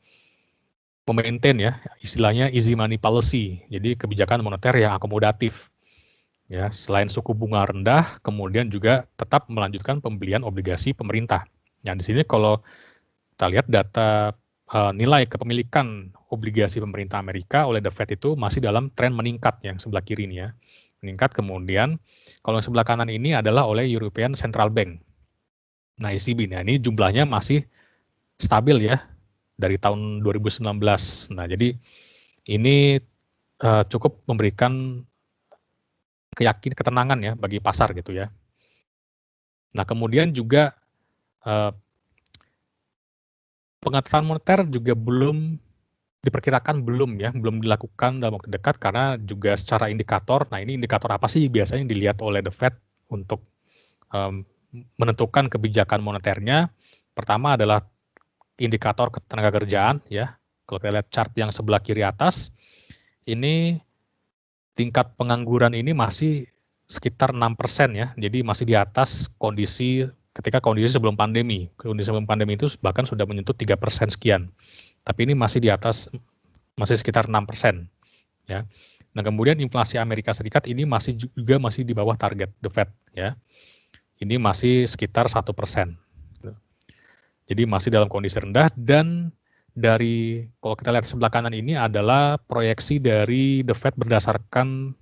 memaintain ya istilahnya easy money policy, jadi kebijakan moneter yang akomodatif ya, selain suku bunga rendah kemudian juga tetap melanjutkan pembelian obligasi pemerintah. Nah di sini kalau kita lihat data nilai kepemilikan obligasi pemerintah Amerika oleh The Fed itu masih dalam tren meningkat, yang sebelah kiri ini ya meningkat. Kemudian kalau yang sebelah kanan ini adalah oleh European Central Bank. Nah ECB, nah ini jumlahnya masih stabil ya dari tahun 2019. Nah jadi ini cukup memberikan ketenangan ya bagi pasar gitu ya. Nah kemudian juga pengaturan moneter juga diperkirakan belum dilakukan dalam waktu dekat, karena juga secara indikator. Nah ini indikator apa sih biasanya dilihat oleh The Fed untuk menentukan kebijakan moneternya? Pertama adalah indikator ketenaga kerjaan ya. Kalau kita lihat chart yang sebelah kiri atas, ini tingkat pengangguran ini masih sekitar 6% ya. Jadi masih di atas kondisi sebelum pandemi. Kondisi sebelum pandemi itu bahkan sudah menyentuh 3% sekian. Tapi ini masih di atas, masih sekitar 6%. Ya. Nah kemudian inflasi Amerika Serikat ini masih di bawah target The Fed ya. Ini masih sekitar 1%. Jadi masih dalam kondisi rendah, dan dari kalau kita lihat sebelah kanan ini adalah proyeksi dari The Fed berdasarkan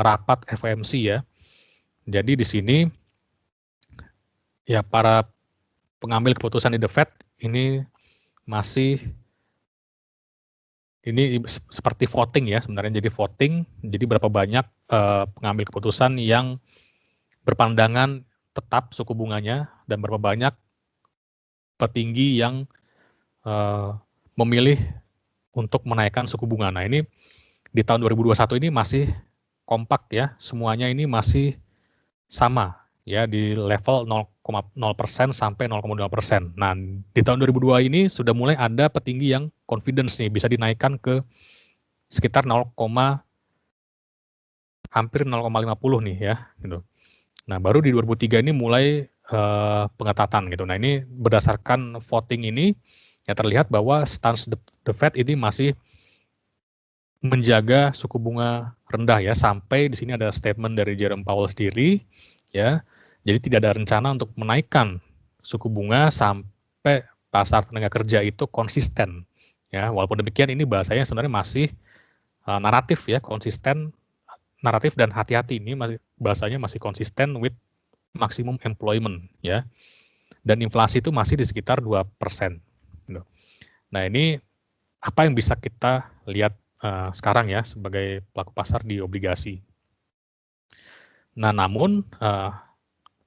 rapat FOMC ya. Jadi di sini ya para pengambil keputusan di The Fed ini seperti voting ya sebenarnya. Jadi voting, jadi berapa banyak pengambil keputusan yang berpandangan tetap suku bunganya, dan berapa banyak petinggi yang memilih untuk menaikkan suku bunga. Nah ini di tahun 2021 ini masih kompak ya, semuanya ini masih sama ya di level 0,0% sampai 0,2%. Nah di tahun 2002 ini sudah mulai ada petinggi yang confidence nih bisa dinaikkan ke sekitar hampir 0,50 nih ya gitu. Nah baru di 2003 ini mulai pengetatan gitu. Nah ini berdasarkan voting ini ya terlihat bahwa stance The Fed ini masih menjaga suku bunga rendah ya, sampai di sini ada statement dari Jerome Powell sendiri ya. Jadi tidak ada rencana untuk menaikkan suku bunga sampai pasar tenaga kerja itu konsisten ya. Walaupun demikian ini bahasanya sebenarnya masih naratif ya, konsisten, naratif dan hati-hati. Ini bahasanya masih konsisten with maximum employment ya. Dan inflasi itu masih di sekitar 2%. Nah ini apa yang bisa kita lihat sekarang ya sebagai pelaku pasar di obligasi. Nah, namun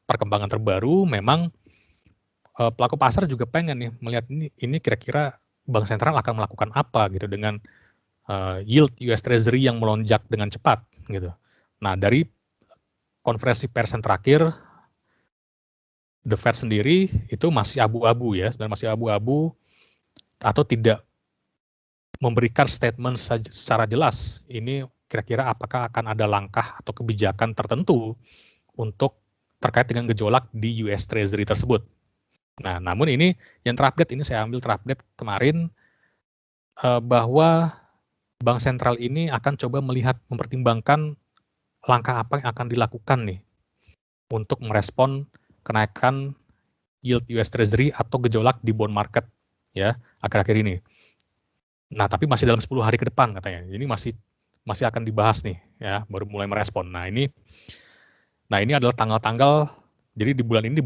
perkembangan terbaru memang pelaku pasar juga pengen nih melihat ini kira-kira bank sentral akan melakukan apa gitu dengan yield US Treasury yang melonjak dengan cepat gitu. Nah, dari konferensi pers yang terakhir, The Fed sendiri itu masih abu-abu ya, sebenarnya masih abu-abu atau tidak memberikan statement secara jelas. Ini kira-kira apakah akan ada langkah atau kebijakan tertentu untuk terkait dengan gejolak di US Treasury tersebut. Nah, namun ini yang terupdate, ini saya ambil terupdate kemarin bahwa Bank Sentral ini akan coba melihat, mempertimbangkan langkah apa yang akan dilakukan nih untuk merespon kenaikan yield US Treasury atau gejolak di bond market ya akhir-akhir ini. Nah, tapi masih dalam 10 hari ke depan katanya. Ini masih akan dibahas nih ya, baru mulai merespon. Nah, ini adalah tanggal-tanggal, jadi di bulan ini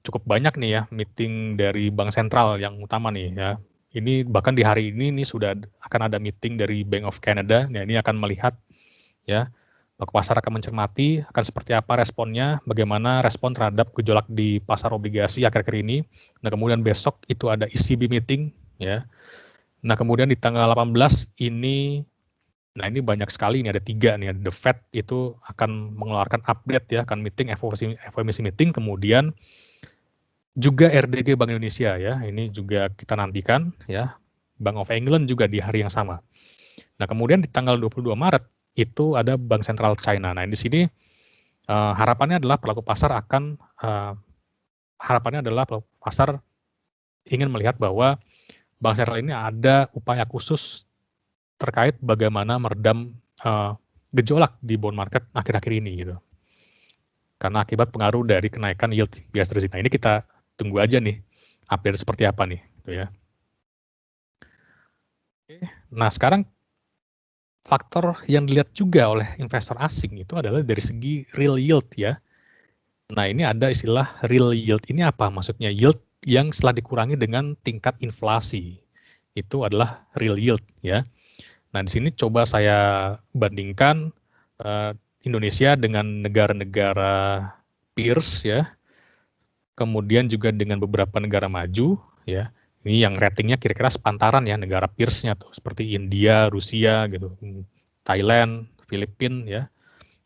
cukup banyak nih ya meeting dari Bank Sentral yang utama nih ya. Ini bahkan di hari ini sudah akan ada meeting dari Bank of Canada. Nah, ini akan melihat ya, pelaku pasar akan mencermati akan seperti apa responnya, bagaimana respon terhadap gejolak di pasar obligasi akhir-akhir ini. Nah, kemudian besok itu ada ECB meeting ya. Nah, kemudian di tanggal 18 ini, nah ini banyak sekali, ini ada 3 nih, The Fed itu akan mengeluarkan update ya, akan meeting, FOMC meeting, kemudian juga RDG Bank Indonesia ya, ini juga kita nantikan ya, Bank of England juga di hari yang sama. Nah, kemudian di tanggal 22 Maret itu ada Bank Sentral China. Nah, di sini harapannya adalah pelaku pasar ingin melihat bahwa Bank Sentral ini ada upaya khusus terkait bagaimana meredam gejolak di bond market akhir-akhir ini gitu. Karena akibat pengaruh dari kenaikan yield US Treasury. Nah, ini kita tunggu aja nih update seperti apa nih gitu ya. Nah, sekarang faktor yang dilihat juga oleh investor asing itu adalah dari segi real yield ya. Nah, ini ada istilah real yield. Ini apa maksudnya? Yield yang setelah dikurangi dengan tingkat inflasi. Itu adalah real yield ya. Nah, di sini coba saya bandingkan Indonesia dengan negara-negara peers ya. Kemudian juga dengan beberapa negara maju ya. Ini yang ratingnya kira-kira sepantaran ya, negara peers-nya tuh seperti India, Rusia gitu, Thailand, Filipina ya.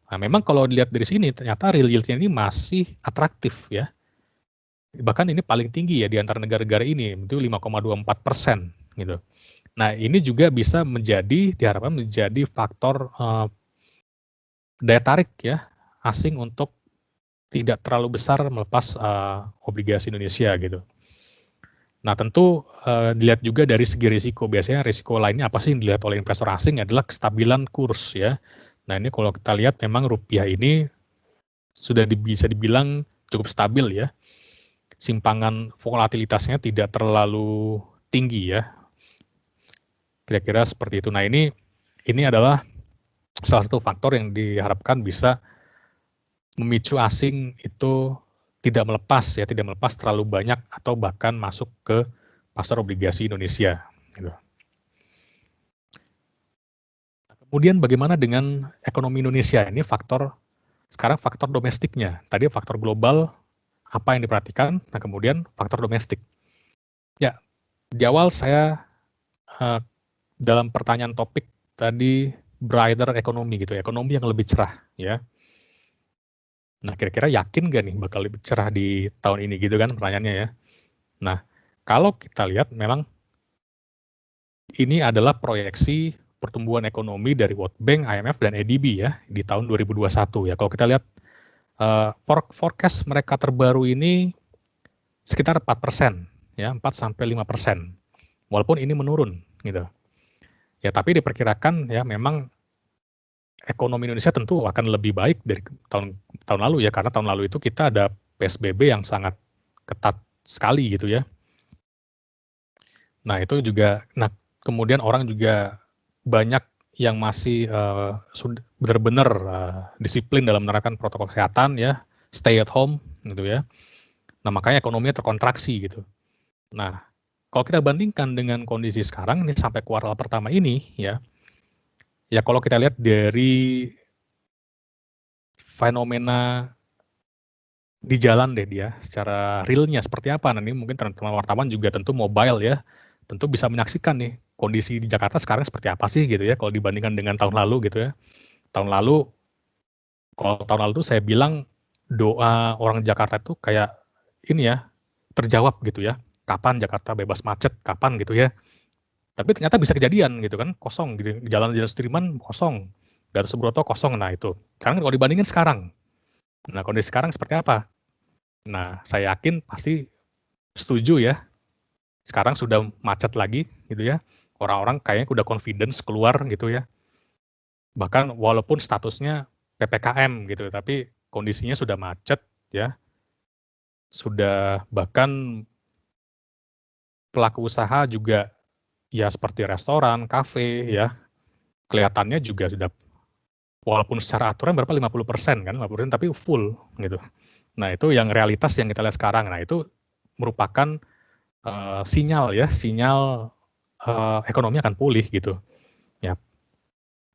Nah, memang kalau dilihat dari sini ternyata real yield-nya ini masih atraktif ya. Bahkan ini paling tinggi ya di antara negara-negara ini, itu 5,24% gitu. Nah, ini juga bisa diharapkan menjadi faktor daya tarik ya asing untuk tidak terlalu besar melepas obligasi Indonesia gitu. Nah, tentu dilihat juga dari segi risiko. Biasanya risiko lainnya apa sih yang dilihat oleh investor asing adalah kestabilan kurs ya. Nah, ini kalau kita lihat memang rupiah ini sudah bisa dibilang cukup stabil ya. Simpangan volatilitasnya tidak terlalu tinggi ya. Kira-kira seperti itu. Nah, ini adalah salah satu faktor yang diharapkan bisa memicu asing itu tidak melepas terlalu banyak atau bahkan masuk ke pasar obligasi Indonesia. Gitu. Kemudian bagaimana dengan ekonomi Indonesia? Ini sekarang faktor domestiknya. Tadi faktor global, apa yang diperhatikan, nah kemudian faktor domestik. Ya, di awal saya dalam pertanyaan topik tadi brighter ekonomi gitu, ekonomi yang lebih cerah ya. Nah, kira-kira yakin nggak nih bakal lebih cerah di tahun ini gitu kan pertanyaannya ya. Nah, kalau kita lihat memang ini adalah proyeksi pertumbuhan ekonomi dari World Bank, IMF, dan EDB ya di tahun 2021 ya. Kalau kita lihat forecast mereka terbaru ini sekitar 4%, ya 4-5%. Walaupun ini menurun gitu. Ya, tapi diperkirakan ya memang ekonomi Indonesia tentu akan lebih baik dari tahun lalu ya, karena tahun lalu itu kita ada PSBB yang sangat ketat sekali gitu ya. Nah, itu juga, kemudian orang juga banyak yang masih benar-benar disiplin dalam menerapkan protokol kesehatan ya, stay at home gitu ya. Nah, makanya ekonominya terkontraksi gitu. Nah, kalau kita bandingkan dengan kondisi sekarang ini sampai kuartal pertama ini ya, Ya kalau kita lihat dari fenomena di jalan deh dia, secara realnya seperti apa. Nanti mungkin teman-teman wartawan juga tentu mobile ya, tentu bisa menyaksikan nih kondisi di Jakarta sekarang seperti apa sih gitu ya, kalau dibandingkan dengan tahun lalu gitu ya. Tahun lalu, kalau tahun lalu tuh saya bilang doa orang Jakarta itu kayak ini ya, terjawab gitu ya. Kapan Jakarta bebas macet, kapan gitu ya. Tapi ternyata bisa kejadian gitu kan, kosong gitu. Jalan-jalan Sudirman kosong, Gatot Subroto kosong. Nah itu. Sekarang kalau dibandingin sekarang. Nah kondisi sekarang seperti apa? Nah saya yakin pasti setuju ya. Sekarang sudah macet lagi gitu ya. Orang-orang kayaknya udah confidence keluar gitu ya. Bahkan walaupun statusnya PPKM gitu, tapi kondisinya sudah macet ya. Sudah bahkan pelaku usaha juga ya seperti restoran, kafe ya, kelihatannya juga sudah walaupun secara aturan berapa 50% kan, 50% tapi full gitu. Nah, itu yang realitas yang kita lihat sekarang. Nah, itu merupakan sinyal ya, sinyal ekonomi akan pulih gitu. Ya.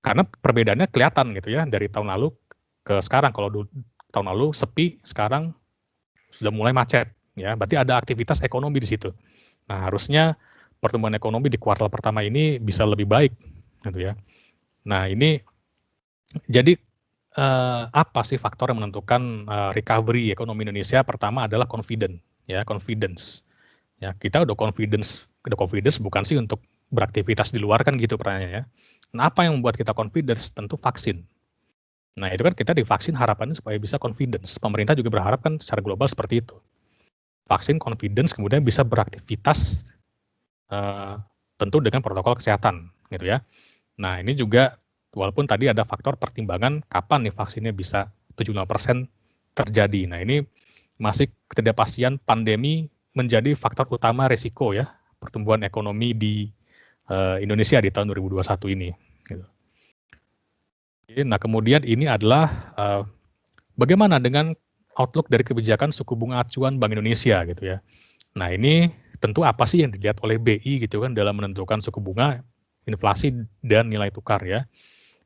Karena perbedaannya kelihatan gitu ya dari tahun lalu ke sekarang. Kalau tahun lalu sepi, sekarang sudah mulai macet ya. Berarti ada aktivitas ekonomi di situ. Nah, harusnya pertumbuhan ekonomi di kuartal pertama ini bisa lebih baik gitu ya. Nah, ini jadi apa sih faktor yang menentukan recovery ekonomi Indonesia? Pertama adalah confidence. Ya, kita udah confidence bukan sih untuk beraktivitas di luar kan gitu pertanyaannya ya. Nah, apa yang membuat kita confidence? Tentu vaksin. Nah, itu kan kita divaksin harapannya supaya bisa confidence. Pemerintah juga berharap kan secara global seperti itu. Vaksin confidence kemudian bisa beraktivitas tentu dengan protokol kesehatan gitu ya. Nah, ini juga walaupun tadi ada faktor pertimbangan kapan nih vaksinnya bisa 75% terjadi. Nah, ini masih ketidakpastian pandemi menjadi faktor utama risiko ya pertumbuhan ekonomi di Indonesia di tahun 2021 ini. Gitu. Nah, kemudian ini adalah bagaimana dengan outlook dari kebijakan suku bunga acuan Bank Indonesia gitu ya. Nah, ini tentu apa sih yang dilihat oleh BI gitu kan dalam menentukan suku bunga, inflasi dan nilai tukar ya.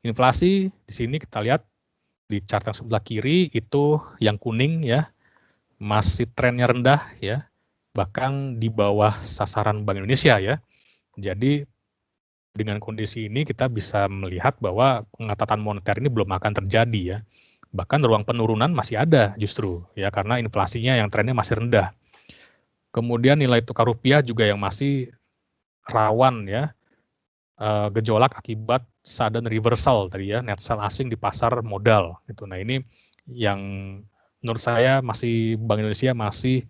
Inflasi di sini kita lihat di chart yang sebelah kiri itu yang kuning ya, masih trennya rendah ya, bahkan di bawah sasaran Bank Indonesia ya. Jadi dengan kondisi ini kita bisa melihat bahwa pengetatan moneter ini belum akan terjadi ya. Bahkan ruang penurunan masih ada justru ya karena inflasinya yang trennya masih rendah. Kemudian nilai tukar rupiah juga yang masih rawan ya gejolak akibat sudden reversal tadi ya net sell asing di pasar modal gitu. Nah, ini yang menurut saya masih Bank Indonesia masih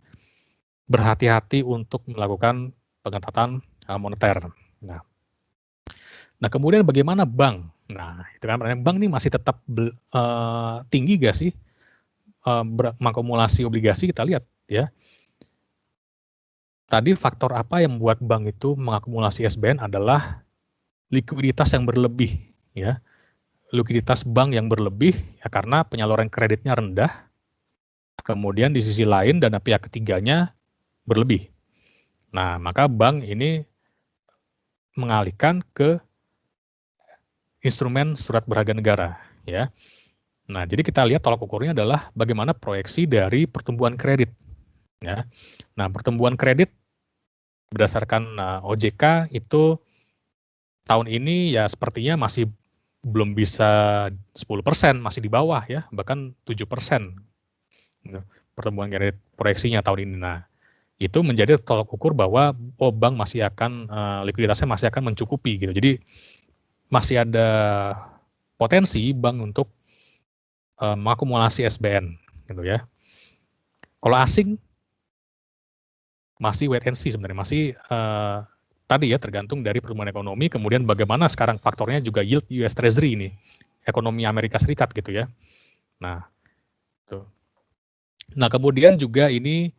berhati-hati untuk melakukan pengetatan moneter. Nah, kemudian bagaimana bank? Nah, itu kan bank ini masih tetap tinggi gak sih mengakumulasi obligasi? Kita lihat ya. Tadi faktor apa yang membuat bank itu mengakumulasi SBN adalah likuiditas yang berlebih ya. Likuiditas bank yang berlebih ya karena penyaluran kreditnya rendah. Kemudian di sisi lain dana pihak ketiganya berlebih. Nah, maka bank ini mengalihkan ke instrumen surat berharga negara ya. Nah, jadi kita lihat tolak ukurnya adalah bagaimana proyeksi dari pertumbuhan kredit ya. Nah, pertumbuhan kredit berdasarkan OJK itu tahun ini ya sepertinya masih belum bisa 10%, masih di bawah ya, bahkan 7% pertumbuhan kredit proyeksinya tahun ini. Nah, itu menjadi tolak ukur bahwa bank masih akan likuiditasnya masih akan mencukupi gitu. Jadi masih ada potensi bank untuk mengakumulasi SBN gitu ya. Kalau asing masih wait and see sebenarnya, masih tadi ya tergantung dari pertumbuhan ekonomi, kemudian bagaimana sekarang faktornya juga yield US Treasury ini, ekonomi Amerika Serikat gitu ya. Nah, tuh. Nah, kemudian juga ini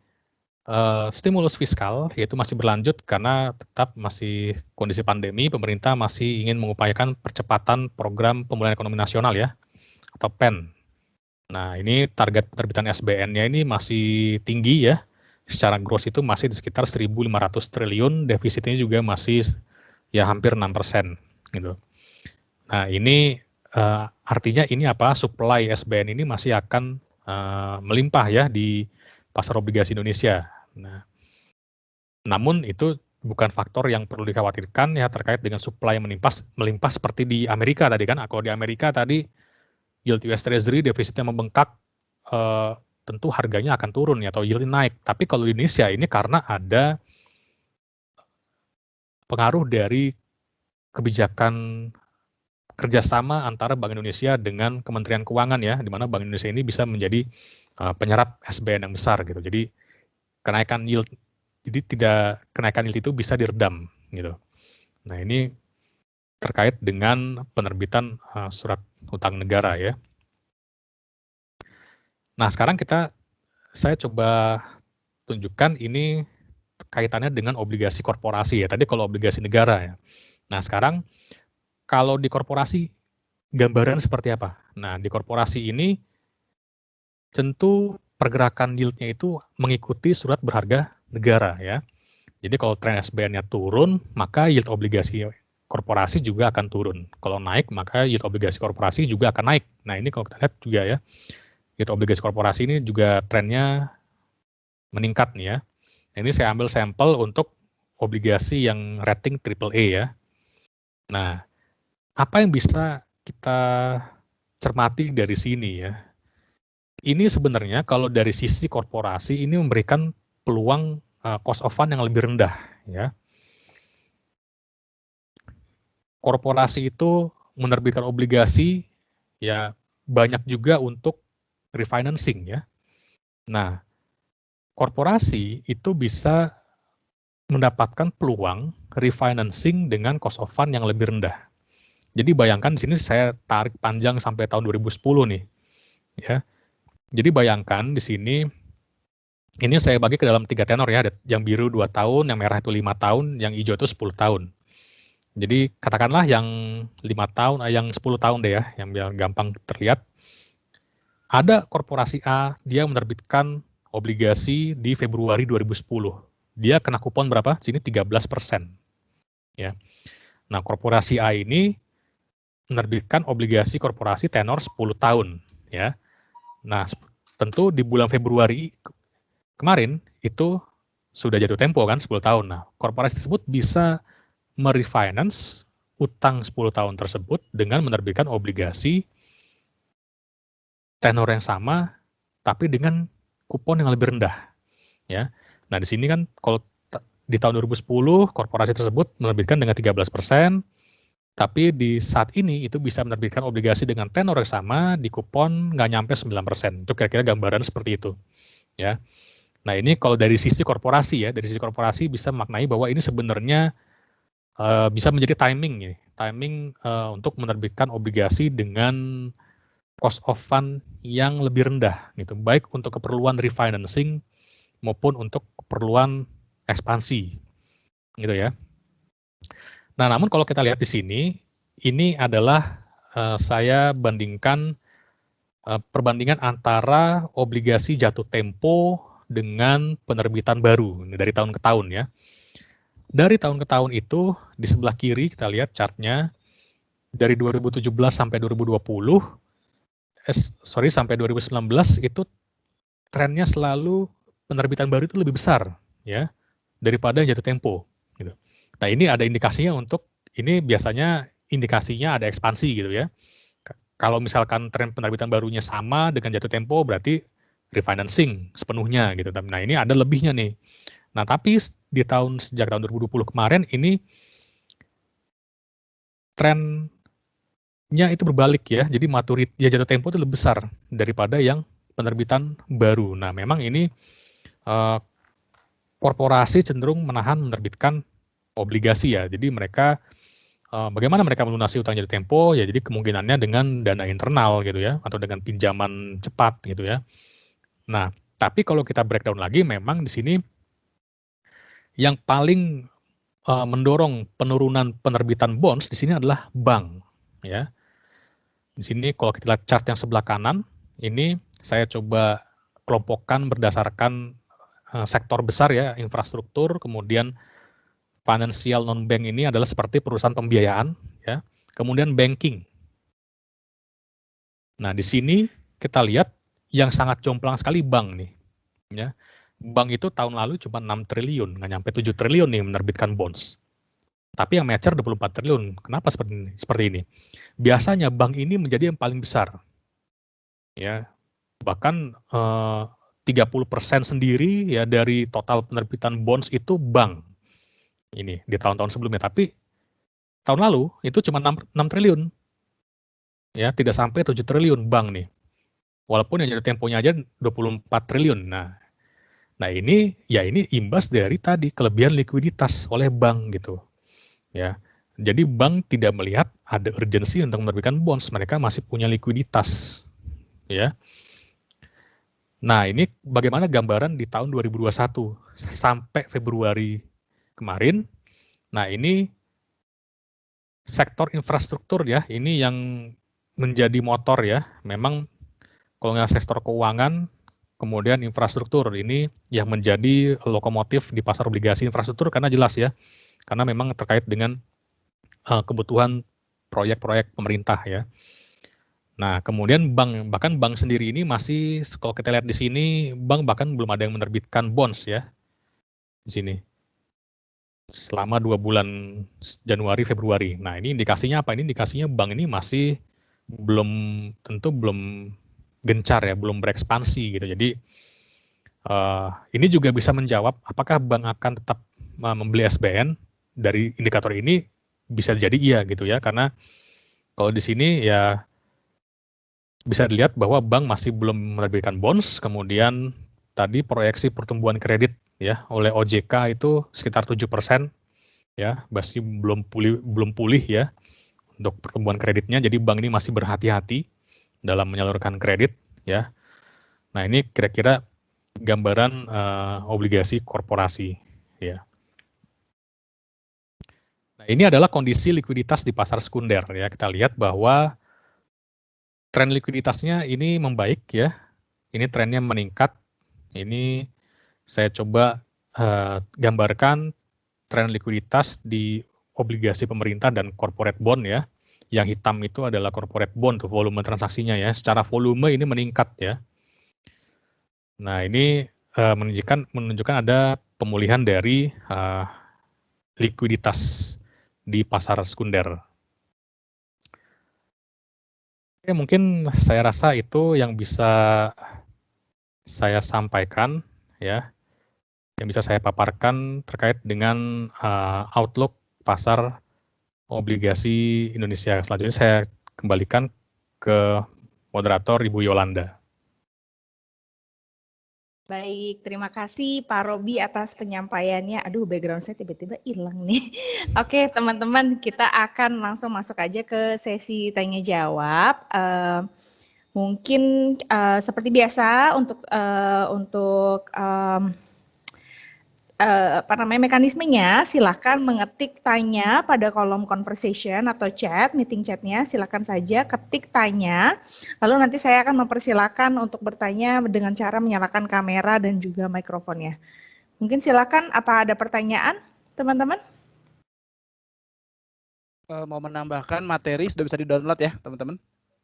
stimulus fiskal yaitu masih berlanjut karena tetap masih kondisi pandemi, pemerintah masih ingin mengupayakan percepatan program pemulihan ekonomi nasional ya, atau PEN. Nah, ini target penerbitan SBN-nya ini masih tinggi ya. Secara gross itu masih di sekitar 1.500 triliun, defisitnya juga masih ya hampir 6% gitu. Nah, ini artinya ini apa? Supply SBN ini masih akan melimpah ya di pasar obligasi Indonesia. Nah, namun itu bukan faktor yang perlu dikhawatirkan ya terkait dengan supply yang melimpah seperti di Amerika tadi kan. Kalau di Amerika tadi yield US Treasury defisitnya membengkak, tentu harganya akan turun ya atau yield naik. Tapi kalau di Indonesia ini karena ada pengaruh dari kebijakan kerjasama antara Bank Indonesia dengan Kementerian Keuangan ya, di mana Bank Indonesia ini bisa menjadi penyerap SBN yang besar gitu. Jadi kenaikan yield itu bisa diredam gitu. Nah, ini terkait dengan penerbitan surat utang negara ya. Nah, sekarang saya coba tunjukkan ini kaitannya dengan obligasi korporasi ya. Tadi kalau obligasi negara ya. Nah, sekarang kalau di korporasi gambaran seperti apa? Nah, di korporasi ini tentu pergerakan yield-nya itu mengikuti surat berharga negara ya. Jadi kalau tren SBN-nya turun, maka yield obligasi korporasi juga akan turun. Kalau naik, maka yield obligasi korporasi juga akan naik. Nah, ini kalau kita lihat juga ya, yield obligasi korporasi ini juga trennya meningkat nih ya. Nah, ini saya ambil sampel untuk obligasi yang rating AAA ya. Nah, apa yang bisa kita cermati dari sini ya? Ini sebenarnya kalau dari sisi korporasi ini memberikan peluang cost of fund yang lebih rendah ya. Korporasi itu menerbitkan obligasi ya banyak juga untuk refinancing ya. Nah, korporasi itu bisa mendapatkan peluang refinancing dengan cost of fund yang lebih rendah. Jadi bayangkan di sini saya tarik panjang sampai tahun 2010 nih. Ya. Jadi bayangkan di sini ini saya bagi ke dalam 3 tenor ya, yang biru 2 tahun, yang merah itu 5 tahun, yang hijau itu 10 tahun. Jadi katakanlah yang 5 tahun, yang 10 tahun deh ya, yang biar gampang terlihat. Ada korporasi A, dia menerbitkan obligasi di Februari 2010. Dia kena kupon berapa? Sini 13%. Ya. Nah, korporasi A ini menerbitkan obligasi korporasi tenor 10 tahun. Ya. Nah, tentu di bulan Februari kemarin itu sudah jatuh tempo kan 10 tahun. Nah, korporasi tersebut bisa merefinance utang 10 tahun tersebut dengan menerbitkan obligasi tenor yang sama tapi dengan kupon yang lebih rendah ya. Nah, di sini kan kalau di tahun 2010 korporasi tersebut menerbitkan dengan 13%, tapi di saat ini itu bisa menerbitkan obligasi dengan tenor yang sama di kupon nggak nyampe 9%. Itu kira-kira gambaran seperti itu ya. Nah, ini kalau dari sisi korporasi ya, dari sisi korporasi bisa maknai bahwa ini sebenarnya bisa menjadi timing untuk menerbitkan obligasi dengan cost of fund yang lebih rendah gitu, baik untuk keperluan refinancing maupun untuk keperluan ekspansi gitu ya. Nah, namun kalau kita lihat di sini, ini adalah saya bandingkan perbandingan antara obligasi jatuh tempo dengan penerbitan baru dari tahun ke tahun ya. Dari tahun ke tahun itu, di sebelah kiri kita lihat chartnya, dari 2017 sampai 2020, sampai 2019 itu trennya selalu penerbitan baru itu lebih besar ya daripada yang jatuh tempo. Gitu. Nah, ini ada indikasinya ini biasanya indikasinya ada ekspansi gitu ya. Kalau misalkan tren penerbitan barunya sama dengan jatuh tempo berarti refinancing sepenuhnya gitu. Nah, ini ada lebihnya nih. Nah, tapi sejak tahun 2020 kemarin ini trennya itu berbalik ya. Jadi jatuh tempo itu lebih besar daripada yang penerbitan baru. Nah, memang ini korporasi cenderung menerbitkan obligasi ya. Jadi mereka bagaimana mereka melunasi utang jatuh tempo ya, jadi kemungkinannya dengan dana internal gitu ya, atau dengan pinjaman cepat gitu ya. Nah, tapi kalau kita breakdown lagi, memang di sini yang paling mendorong penurunan penerbitan bonds di sini adalah bank ya. Di sini kalau kita lihat chart yang sebelah kanan, ini saya coba kelompokkan berdasarkan sektor besar ya, infrastruktur, kemudian financial non-bank ini adalah seperti perusahaan pembiayaan ya. Kemudian banking. Nah, di sini kita lihat yang sangat jomplang sekali bank nih. Ya. Bank itu tahun lalu cuma 6 triliun, nggak nyampe 7 triliun nih menerbitkan bonds. Tapi yang mature 24 triliun. Kenapa seperti ini? Biasanya bank ini menjadi yang paling besar. Ya, bahkan 30% sendiri ya dari total penerbitan bonds itu bank. Ini di tahun-tahun sebelumnya. Tapi tahun lalu itu cuma 6 triliun. Ya, tidak sampai 7 triliun bank nih. Walaupun yang jatuh temponya aja 24 triliun. Nah ini imbas dari tadi kelebihan likuiditas oleh bank gitu. Ya. Jadi bank tidak melihat ada urgensi untuk menerbitkan bonds, mereka masih punya likuiditas. Ya. Nah, ini bagaimana gambaran di tahun 2021 sampai Februari kemarin. Nah, ini sektor infrastruktur ya, ini yang menjadi motor ya. Memang kalau nggak sektor keuangan, kemudian infrastruktur ini yang menjadi lokomotif di pasar obligasi infrastruktur karena jelas ya, karena memang terkait dengan kebutuhan proyek-proyek pemerintah ya. Nah, kemudian bahkan bank sendiri ini masih, kalau kita lihat di sini, bank bahkan belum ada yang menerbitkan bonds ya, di sini. Selama 2 bulan Januari, Februari. Nah, ini indikasinya apa? Ini indikasinya bank ini masih tentu belum gencar ya, belum berekspansi gitu. Jadi, ini juga bisa menjawab apakah bank akan tetap membeli SBN. Dari indikator ini bisa jadi iya gitu ya, karena kalau di sini ya bisa dilihat bahwa bank masih belum menerbitkan bonds, kemudian tadi proyeksi pertumbuhan kredit ya oleh OJK itu sekitar 7% ya, masih belum pulih ya untuk pertumbuhan kreditnya, jadi bank ini masih berhati-hati dalam menyalurkan kredit ya. Nah, ini kira-kira gambaran obligasi korporasi ya. Nah, ini adalah kondisi likuiditas di pasar sekunder ya. Kita lihat bahwa tren likuiditasnya ini membaik ya. Ini trennya meningkat. Ini saya coba gambarkan tren likuiditas di obligasi pemerintah dan corporate bond ya. Yang hitam itu adalah corporate bond, tuh volume transaksinya ya. Secara volume ini meningkat ya. Nah, ini menunjukkan ada pemulihan dari likuiditas di pasar sekunder. Oke, mungkin saya rasa itu yang bisa saya sampaikan ya, yang bisa saya paparkan terkait dengan outlook pasar obligasi Indonesia. Selanjutnya saya kembalikan ke moderator Ibu Yolanda. Baik, terima kasih Pak Robi atas penyampaiannya. Aduh, background saya tiba-tiba hilang nih. Oke, teman-teman, kita akan langsung masuk aja ke sesi tanya jawab. Mungkin seperti biasa untuk mekanismenya, silahkan mengetik tanya pada kolom conversation atau chat, meeting chatnya, silahkan saja ketik tanya, lalu nanti saya akan mempersilahkan untuk bertanya dengan cara menyalakan kamera dan juga mikrofonnya. Mungkin silahkan, apa ada pertanyaan, teman-teman? Mau menambahkan materi sudah bisa di-download ya, teman-teman.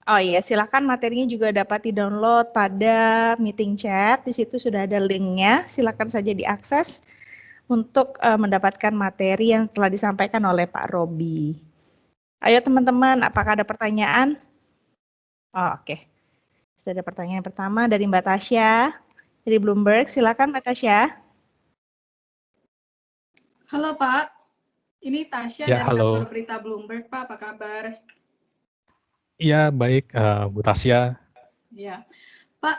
Oh iya, silakan materinya juga dapat di-download pada meeting chat. Di situ sudah ada linknya. Silakan saja diakses untuk mendapatkan materi yang telah disampaikan oleh Pak Robi. Ayo teman-teman, apakah ada pertanyaan? Oh, oke. Sudah ada pertanyaan pertama dari Mbak Tasya dari Bloomberg. Silakan Mbak Tasya. Halo Pak, ini Tasya Ya, dari halo. kantor berita Bloomberg Pak, apa kabar? Iya, baik Bu Tasya. Ya, Pak,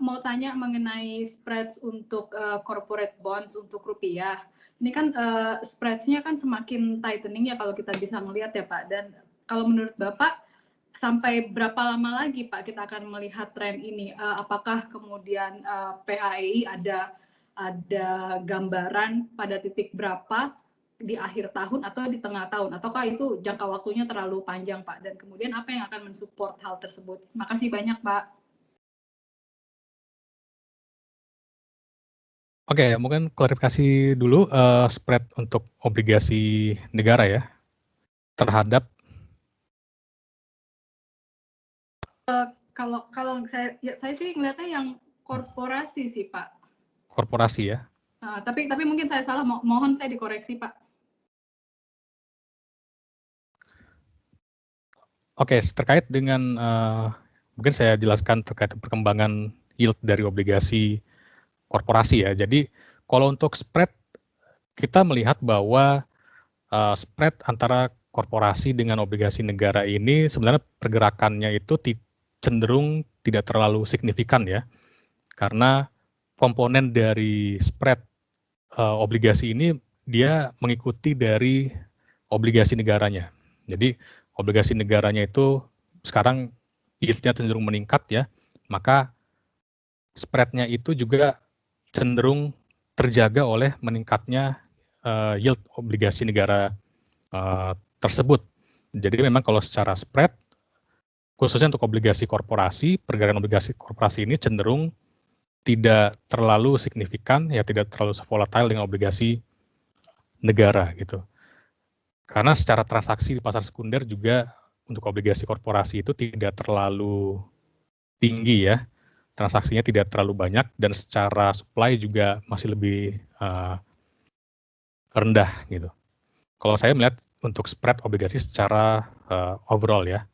mau tanya mengenai spreads untuk corporate bonds untuk rupiah. Ini kan spreads-nya kan semakin tightening ya kalau kita bisa melihat ya Pak. Dan kalau menurut Bapak, sampai berapa lama lagi Pak kita akan melihat tren ini? Apakah kemudian PHEI ada gambaran pada titik berapa di akhir tahun atau di tengah tahun, ataukah itu jangka waktunya terlalu panjang Pak, dan kemudian apa yang akan mensupport hal tersebut? Terima kasih banyak Pak. Oke, mungkin klarifikasi dulu spread untuk obligasi negara ya terhadap Kalau saya sih ngeliatnya yang korporasi sih Pak. Korporasi ya. Tapi mungkin saya salah, mohon saya dikoreksi Pak. Oke, terkait dengan mungkin saya jelaskan terkait perkembangan yield dari obligasi korporasi ya. Jadi kalau untuk spread kita melihat bahwa spread antara korporasi dengan obligasi negara ini sebenarnya pergerakannya itu cenderung tidak terlalu signifikan ya. Karena komponen dari spread obligasi ini dia mengikuti dari obligasi negaranya. Jadi obligasi negaranya itu sekarang yield-nya cenderung meningkat ya, maka spread-nya itu juga cenderung terjaga oleh meningkatnya yield obligasi negara tersebut. Jadi memang kalau secara spread, khususnya untuk obligasi korporasi, pergerakan obligasi korporasi ini cenderung tidak terlalu signifikan, ya tidak terlalu volatile dengan obligasi negara gitu. Karena secara transaksi di pasar sekunder juga untuk obligasi korporasi itu tidak terlalu tinggi ya, transaksinya tidak terlalu banyak dan secara supply juga masih lebih rendah gitu. Kalau saya melihat untuk spread obligasi secara overall ya.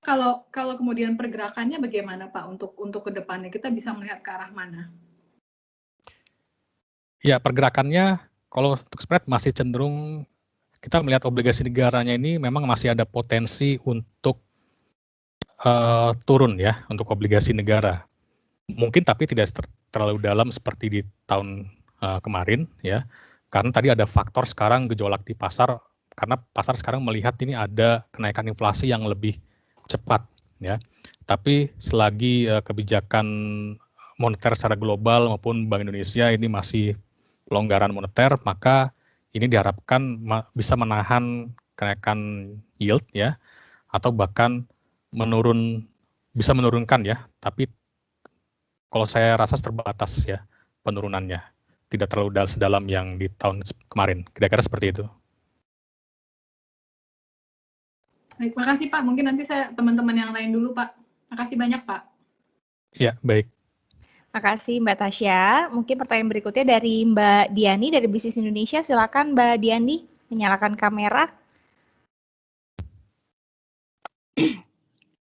Kalau kemudian pergerakannya bagaimana Pak untuk ke depannya? Kita bisa melihat ke arah mana? Ya, pergerakannya kalau untuk spread masih cenderung kita melihat obligasi negaranya ini memang masih ada potensi untuk turun ya untuk obligasi negara. Mungkin tapi tidak terlalu dalam seperti di tahun kemarin ya. Karena tadi ada faktor sekarang gejolak di pasar karena pasar sekarang melihat ini ada kenaikan inflasi yang lebih cepat ya. Tapi selagi kebijakan moneter secara global maupun Bank Indonesia ini masih pelonggaran moneter, maka ini diharapkan bisa menahan kenaikan yield ya, atau bahkan bisa menurunkan ya, tapi kalau saya rasa terbatas ya penurunannya, tidak terlalu sedalam yang di tahun kemarin, kira-kira seperti itu. Baik, makasih Pak. Mungkin nanti saya teman-teman yang lain dulu Pak. Makasih banyak Pak. Ya, baik. Makasih Mbak Tasya. Mungkin pertanyaan berikutnya dari Mbak Diani dari Bisnis Indonesia. Silakan Mbak Diani menyalakan kamera.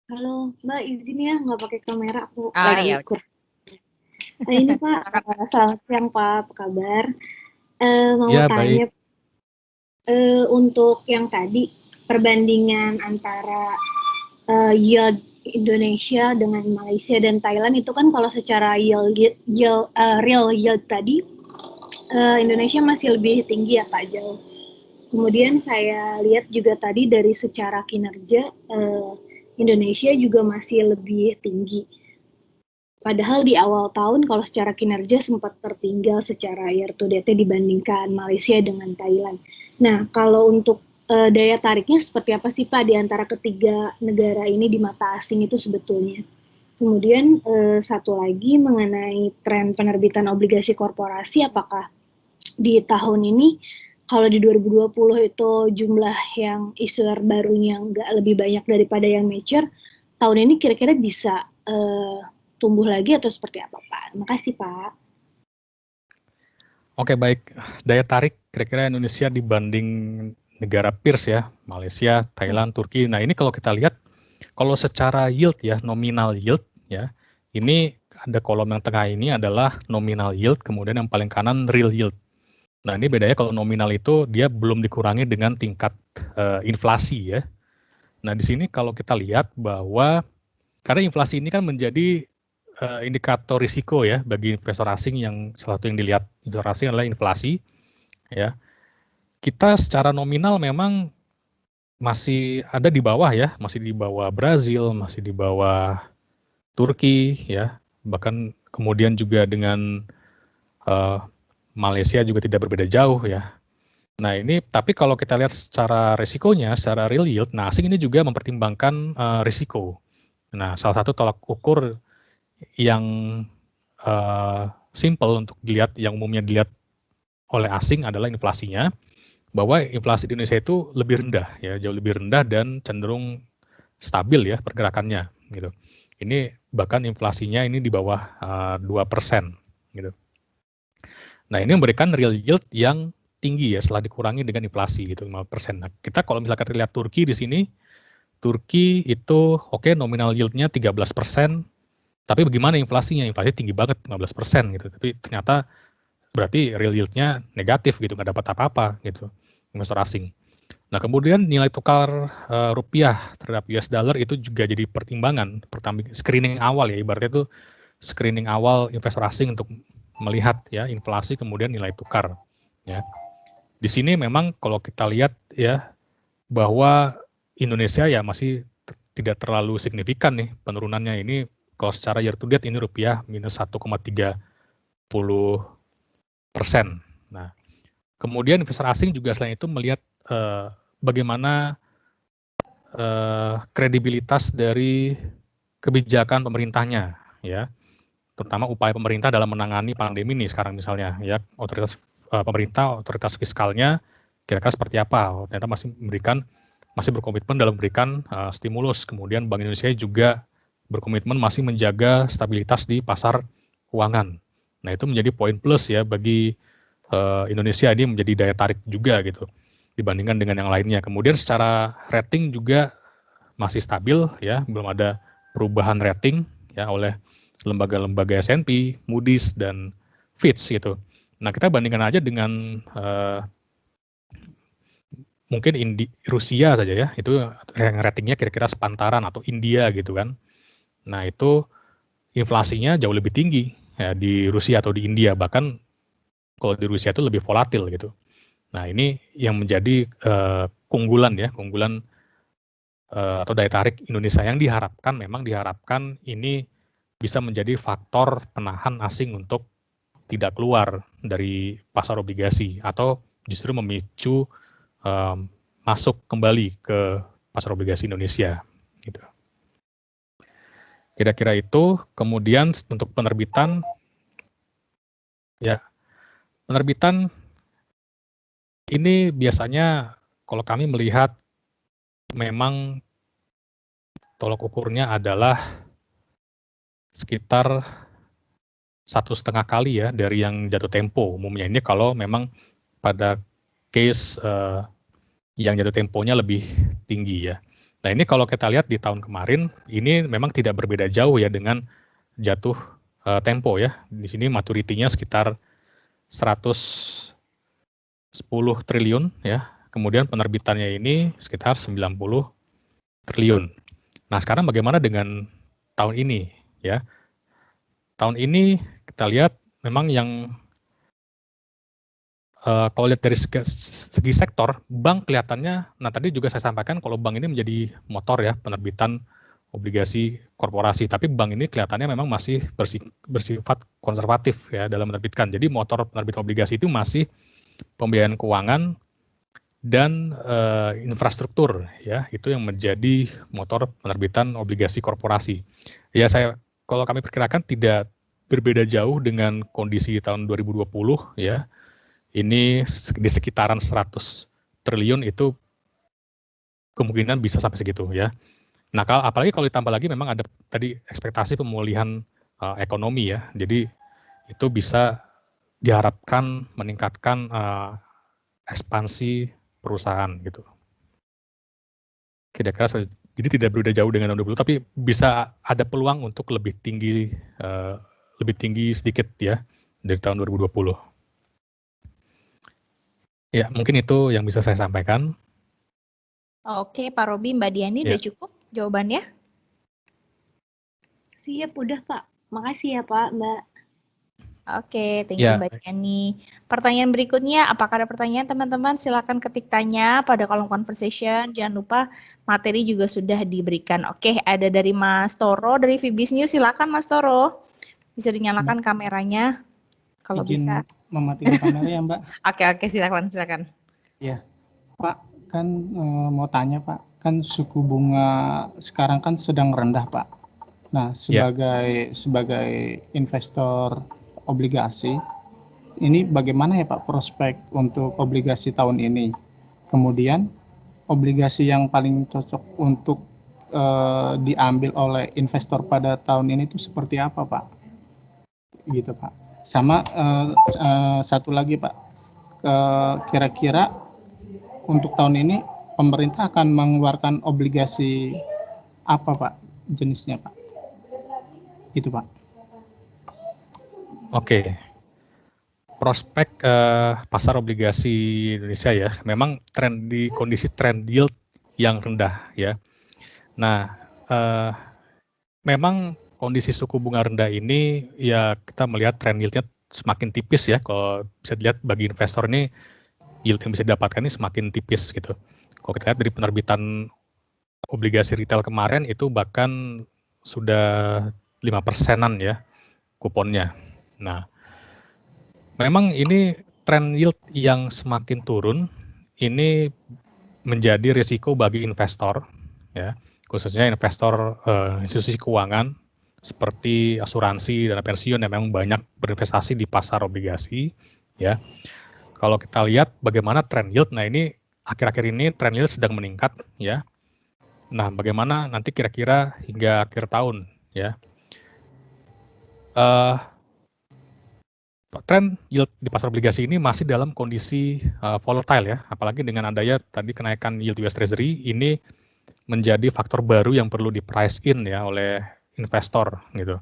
Halo Mbak, izin ya nggak pakai kamera, aku lagi ikut. Nah, ini Pak, selamat siang Pak, apa kabar? Mau ya, tanya untuk yang tadi perbandingan antara yield Indonesia dengan Malaysia dan Thailand itu kan kalau secara real yield tadi Indonesia masih lebih tinggi ya Pak, jauh. Kemudian saya lihat juga tadi dari secara kinerja Indonesia juga masih lebih tinggi. Padahal di awal tahun kalau secara kinerja sempat tertinggal secara year to date dibandingkan Malaysia dengan Thailand. Nah, kalau untuk daya tariknya seperti apa sih Pak di antara ketiga negara ini di mata asing itu sebetulnya? Kemudian satu lagi mengenai tren penerbitan obligasi korporasi, apakah di tahun ini kalau di 2020 itu jumlah yang issuer barunya nggak lebih banyak daripada yang mature, tahun ini kira-kira bisa tumbuh lagi atau seperti apa Pak? Makasih Pak. Oke, baik. Daya tarik kira-kira Indonesia dibanding negara peers ya, Malaysia, Thailand, Turki. Nah ini kalau kita lihat, kalau secara yield ya, nominal yield ya, ini ada kolom yang tengah ini adalah nominal yield, kemudian yang paling kanan real yield. Nah ini bedanya kalau nominal itu dia belum dikurangi dengan tingkat inflasi ya. Nah di sini kalau kita lihat bahwa karena inflasi ini kan menjadi indikator risiko ya bagi investor asing, yang salah satu yang dilihat investor asing adalah inflasi ya. Kita secara nominal memang masih ada di bawah ya, masih di bawah Brazil, masih di bawah Turki ya, bahkan kemudian juga dengan Malaysia juga tidak berbeda jauh ya. Nah ini, tapi kalau kita lihat secara risikonya, secara real yield, nah asing ini juga mempertimbangkan risiko. Nah salah satu tolak ukur yang simple untuk dilihat, yang umumnya dilihat oleh asing adalah inflasinya, bahwa inflasi di Indonesia itu lebih rendah ya, jauh lebih rendah dan cenderung stabil ya pergerakannya gitu. Ini bahkan inflasinya ini di bawah 2% gitu. Nah, ini memberikan real yield yang tinggi ya setelah dikurangi dengan inflasi gitu 5%. Nah, kita kalau misalkan lihat Turki di sini, Turki itu oke nominal yield-nya 13%, tapi bagaimana inflasinya? Inflasi tinggi banget 15% gitu. Tapi ternyata berarti real yield-nya negatif gitu, nggak dapat apa-apa gitu investor asing. Nah, kemudian nilai tukar rupiah terhadap US dollar itu juga jadi pertimbangan, screening awal ya, ibaratnya itu screening awal investor asing untuk melihat ya inflasi kemudian nilai tukar ya. Di sini memang kalau kita lihat ya bahwa Indonesia ya masih tidak terlalu signifikan nih penurunannya ini. Kalau secara year to date ini rupiah minus 1,30%. Nah, kemudian investor asing juga selain itu melihat bagaimana kredibilitas dari kebijakan pemerintahnya ya, terutama upaya pemerintah dalam menangani pandemi ini sekarang misalnya ya, otoritas pemerintah, otoritas fiskalnya kira-kira seperti apa. Ternyata masih berkomitmen dalam memberikan stimulus. Kemudian Bank Indonesia juga berkomitmen masih menjaga stabilitas di pasar keuangan. Nah, itu menjadi poin plus ya bagi Indonesia, ini menjadi daya tarik juga gitu dibandingkan dengan yang lainnya. Kemudian secara rating juga masih stabil ya, belum ada perubahan rating ya oleh lembaga-lembaga S&P, Moody's dan Fitch gitu. Nah, kita bandingkan aja dengan mungkin Rusia saja ya, itu yang ratingnya kira-kira sepantaran, atau India gitu kan. Nah, itu inflasinya jauh lebih tinggi ya di Rusia atau di India, bahkan kalau di Rusia itu lebih volatil gitu. Nah, ini yang menjadi keunggulan atau daya tarik Indonesia yang memang diharapkan ini bisa menjadi faktor penahan asing untuk tidak keluar dari pasar obligasi atau justru memicu masuk kembali ke pasar obligasi Indonesia gitu. Kira-kira itu. Kemudian untuk penerbitan ya, penerbitan ini biasanya kalau kami melihat memang tolok ukurnya adalah sekitar 1,5 kali ya dari yang jatuh tempo umumnya. Ini kalau memang pada case yang jatuh temponya lebih tinggi ya. Nah, ini kalau kita lihat di tahun kemarin, ini memang tidak berbeda jauh ya dengan jatuh tempo ya. Di sini maturity-nya sekitar 110 triliun ya. Kemudian penerbitannya ini sekitar 90 triliun. Nah, sekarang bagaimana dengan tahun ini ya? Tahun ini kita lihat memang yang kalau lihat dari segi sektor, bank kelihatannya, nah tadi juga saya sampaikan kalau bank ini menjadi motor ya penerbitan obligasi korporasi, tapi bank ini kelihatannya memang masih bersifat konservatif ya dalam menerbitkan. Jadi motor penerbitan obligasi itu masih pembiayaan keuangan dan infrastruktur ya, itu yang menjadi motor penerbitan obligasi korporasi. Ya, kalau kami perkirakan tidak berbeda jauh dengan kondisi tahun 2020 ya. Ini di sekitaran 100 triliun itu kemungkinan bisa sampai segitu ya. Nah, apalagi kalau ditambah lagi memang ada tadi ekspektasi pemulihan ekonomi ya. Jadi itu bisa diharapkan meningkatkan ekspansi perusahaan gitu. Kira-kira jadi tidak berbeda jauh dengan tahun 2020, tapi bisa ada peluang untuk lebih tinggi sedikit ya dari tahun 2020. Ya, mungkin itu yang bisa saya sampaikan. Oke, Pak Robi, Mbak Diani, Ya. udah cukup jawabannya? Siap, udah Pak. Makasih ya Pak, Mbak. Oke, thank you Ya. Mbak Diani. Pertanyaan berikutnya, apakah ada pertanyaan teman-teman? Silakan ketik tanya pada kolom conversation. Jangan lupa materi juga sudah diberikan. Oke, ada dari Mas Toro dari Fibis News. Silakan Mas Toro. Bisa dinyalakan kameranya kalau Izin bisa. mematikan kamera ya Mbak. Oke, silakan. Ya, Pak, kan mau tanya Pak, kan suku bunga sekarang kan sedang rendah Pak. Nah, sebagai investor obligasi, ini bagaimana ya Pak prospek untuk obligasi tahun ini? Kemudian obligasi yang paling cocok untuk diambil oleh investor pada tahun ini tuh seperti apa, Pak? Gitu, Pak. Sama satu lagi, Pak, kira-kira untuk tahun ini pemerintah akan mengeluarkan obligasi apa, Pak, jenisnya, Pak? Itu, Pak. Oke, prospek pasar obligasi Indonesia ya, memang di kondisi trend yield yang rendah ya. Nah, memang kondisi suku bunga rendah ini ya kita melihat trend yieldnya semakin tipis ya. Kalau bisa dilihat bagi investor ini yield yang bisa didapatkan ini semakin tipis gitu. Kalau kita lihat dari penerbitan obligasi retail kemarin itu bahkan sudah 5%-an ya kuponnya. Nah, memang ini tren yield yang semakin turun ini menjadi risiko bagi investor ya, khususnya investor institusi keuangan seperti asuransi, dana pensiun yang memang banyak berinvestasi di pasar obligasi ya. Kalau kita lihat bagaimana tren yield, nah ini akhir-akhir ini tren yield sedang meningkat ya. Nah, bagaimana nanti kira-kira hingga akhir tahun ya. Tren yield di pasar obligasi ini masih dalam kondisi volatile ya, apalagi dengan adanya tadi kenaikan yield US Treasury ini menjadi faktor baru yang perlu di price in ya oleh investor gitu.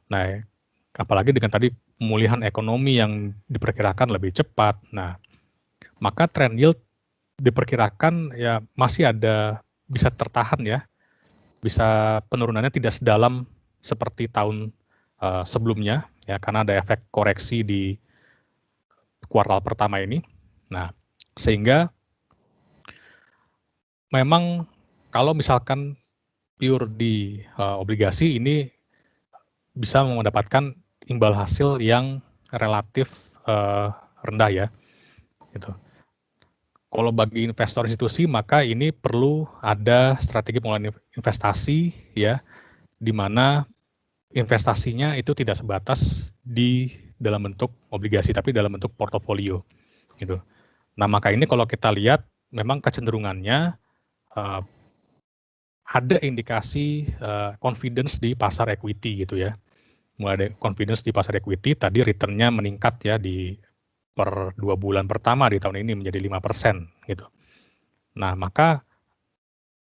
Nah, apalagi dengan tadi pemulihan ekonomi yang diperkirakan lebih cepat. Nah, maka tren yield diperkirakan ya masih ada bisa tertahan ya, bisa penurunannya tidak sedalam seperti tahun sebelumnya ya, karena ada efek koreksi di kuartal pertama ini. Nah, sehingga memang kalau misalkan pure di obligasi ini bisa mendapatkan imbal hasil yang relatif rendah ya, gitu. Kalau bagi investor institusi maka ini perlu ada strategi pengelolaan investasi ya, di mana investasinya itu tidak sebatas di dalam bentuk obligasi tapi dalam bentuk portofolio gitu. Nah, maka ini kalau kita lihat memang kecenderungannya ada indikasi confidence di pasar equity gitu ya. Mulai ada confidence di pasar equity, tadi return-nya meningkat ya di per 2 bulan pertama di tahun ini menjadi 5% gitu. Nah, maka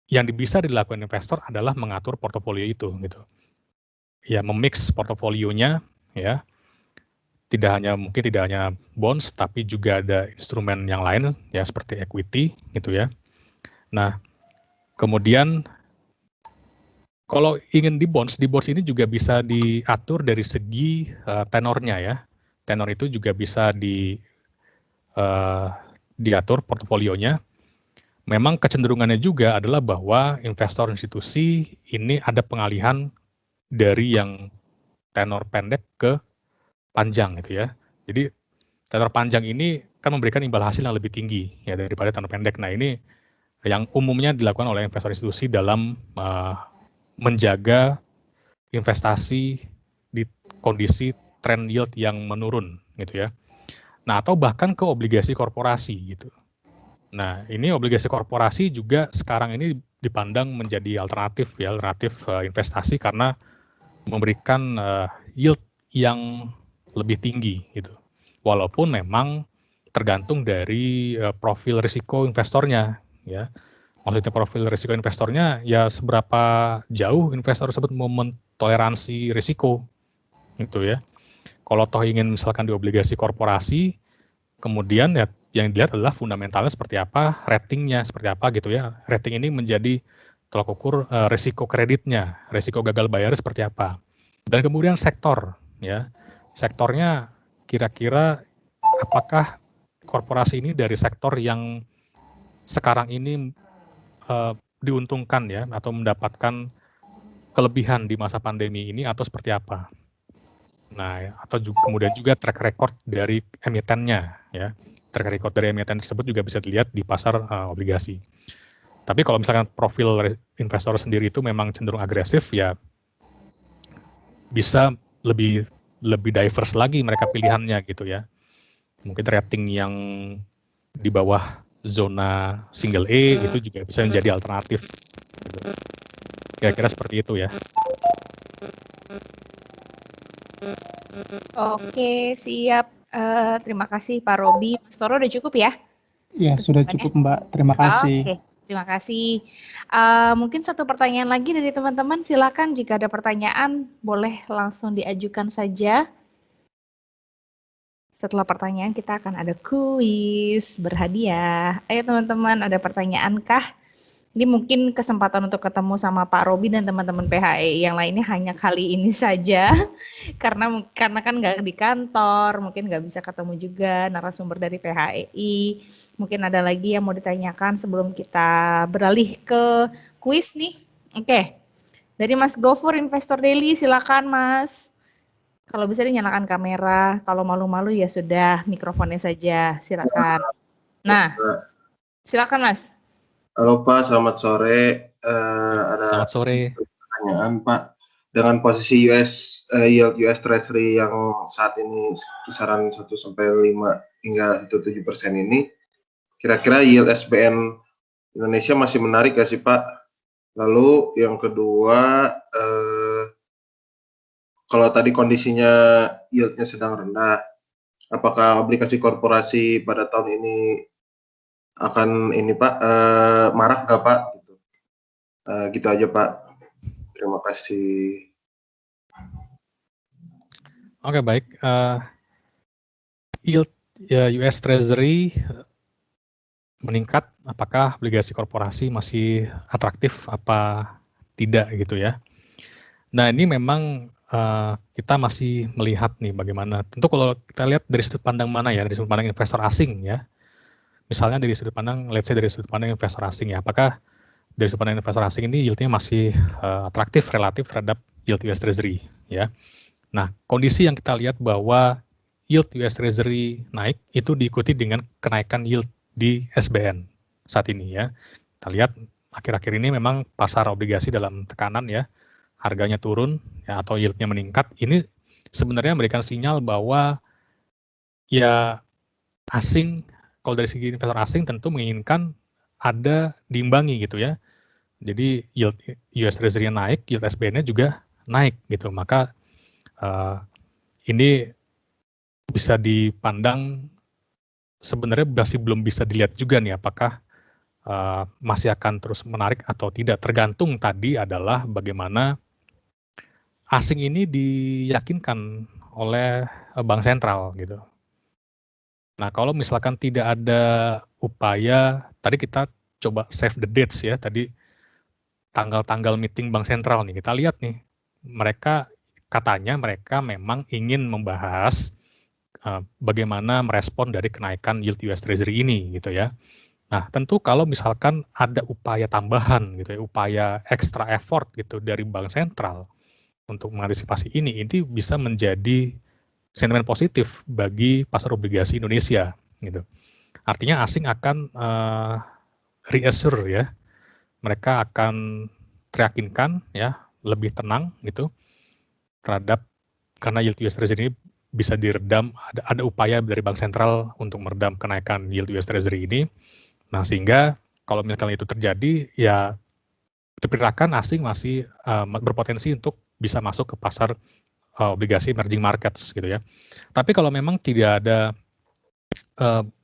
yang bisa dilakukan investor adalah mengatur portofolio itu gitu. Ya, memix portofolionya ya. Tidak hanya bonds tapi juga ada instrumen yang lain ya seperti equity gitu ya. Nah, kemudian kalau ingin di bonds ini juga bisa diatur dari segi tenornya ya. Tenor itu juga bisa diatur portofolionya. Memang kecenderungannya juga adalah bahwa investor institusi ini ada pengalihan dari yang tenor pendek ke panjang gitu ya. Jadi tenor panjang ini kan memberikan imbal hasil yang lebih tinggi ya daripada tenor pendek. Nah, ini yang umumnya dilakukan oleh investor institusi dalam menjaga investasi di kondisi trend yield yang menurun gitu ya. Nah, atau bahkan ke obligasi korporasi gitu. Nah, ini obligasi korporasi juga sekarang ini dipandang menjadi alternatif investasi karena memberikan yield yang lebih tinggi gitu. Walaupun memang tergantung dari profil risiko investornya ya. Maksudnya profil risiko investornya ya seberapa jauh investor tersebut mau mentoleransi risiko gitu ya. Kalau toh ingin misalkan di obligasi korporasi, kemudian ya yang dilihat adalah fundamentalnya seperti apa, ratingnya seperti apa gitu ya. Rating ini menjadi tolak ukur risiko kreditnya, risiko gagal bayar seperti apa. Dan kemudian sektor ya. Sektornya kira-kira apakah korporasi ini dari sektor yang sekarang ini diuntungkan ya atau mendapatkan kelebihan di masa pandemi ini atau seperti apa. Nah, atau kemudian juga track record dari emitennya ya. Track record dari emiten tersebut juga bisa dilihat di pasar obligasi. Tapi kalau misalkan profil investor sendiri itu memang cenderung agresif ya bisa lebih diverse lagi mereka pilihannya gitu ya. Mungkin rating yang di bawah zona single E itu juga bisa menjadi alternatif. Gitu. Kira-kira seperti itu ya. Oke, siap. Terima kasih Pak Robi. Mas Toro udah cukup ya? Ya, sudah Jawabannya? cukup Mbak. Terima kasih. Oke, terima kasih. Mungkin satu pertanyaan lagi dari teman-teman. Silakan jika ada pertanyaan, boleh langsung diajukan saja. Setelah pertanyaan kita akan ada kuis berhadiah. Ayo teman-teman, ada pertanyaan kah? Ini mungkin kesempatan untuk ketemu sama Pak Robi dan teman-teman PHE yang lainnya hanya kali ini saja. karena kan nggak di kantor, mungkin nggak bisa ketemu juga narasumber dari PHEI. Mungkin ada lagi yang mau ditanyakan sebelum kita beralih ke kuis nih. Oke, dari Mas Gofur Investor Daily, silakan Mas. Kalau bisa dinyalakan kamera, kalau malu-malu ya sudah mikrofonnya saja, silakan. Nah, silakan Mas. Halo Pak, selamat sore. Ada Selamat sore. pertanyaan Pak. Dengan posisi yield US Treasury yang saat ini kisaran 1 sampai 5 hingga 7% ini, kira-kira yield SBN Indonesia masih menarik nggak sih Pak? Lalu yang kedua, kalau tadi kondisinya yieldnya sedang rendah, apakah obligasi korporasi pada tahun ini akan ini Pak, marak nggak Pak? Gitu aja Pak. Terima kasih. Oke, baik. Yield US Treasury meningkat, apakah obligasi korporasi masih atraktif apa tidak gitu ya. Nah, ini memang kita masih melihat nih bagaimana. Tentu kalau kita lihat dari sudut pandang mana ya, dari sudut pandang investor asing ya. Misalnya dari sudut pandang, let's say dari sudut pandang investor asing ya, apakah dari sudut pandang investor asing ini yieldnya masih atraktif relatif terhadap yield US Treasury ya. Nah, kondisi yang kita lihat bahwa yield US Treasury naik itu diikuti dengan kenaikan yield di SBN saat ini ya. Kita lihat akhir-akhir ini memang pasar obligasi dalam tekanan ya, harganya turun ya atau yieldnya meningkat. Ini sebenarnya memberikan sinyal bahwa ya asing, kalau dari segi investor asing tentu menginginkan ada diimbangi gitu ya. Jadi yield US Treasury naik, yield SBN-nya juga naik gitu. Maka ini bisa dipandang sebenarnya masih belum bisa dilihat juga nih apakah masih akan terus menarik atau tidak. Tergantung tadi adalah bagaimana asing ini diyakinkan oleh bank sentral gitu. Nah, kalau misalkan tidak ada upaya, tadi kita coba save the dates ya, tadi tanggal-tanggal meeting bank sentral nih, kita lihat nih, katanya mereka memang ingin membahas bagaimana merespon dari kenaikan yield US Treasury ini gitu ya. Nah, tentu kalau misalkan ada upaya tambahan gitu ya, upaya extra effort gitu dari bank sentral untuk mengantisipasi ini bisa menjadi sentimen positif bagi pasar obligasi Indonesia gitu. Artinya asing akan reassure ya, mereka akan teryakinkan ya, lebih tenang gitu terhadap karena yield US Treasury ini bisa diredam, ada upaya dari bank sentral untuk meredam kenaikan yield US Treasury ini. Nah, sehingga kalau misalkan itu terjadi ya diperkirakan asing masih berpotensi untuk bisa masuk ke pasar obligasi emerging markets gitu ya. Tapi kalau memang tidak ada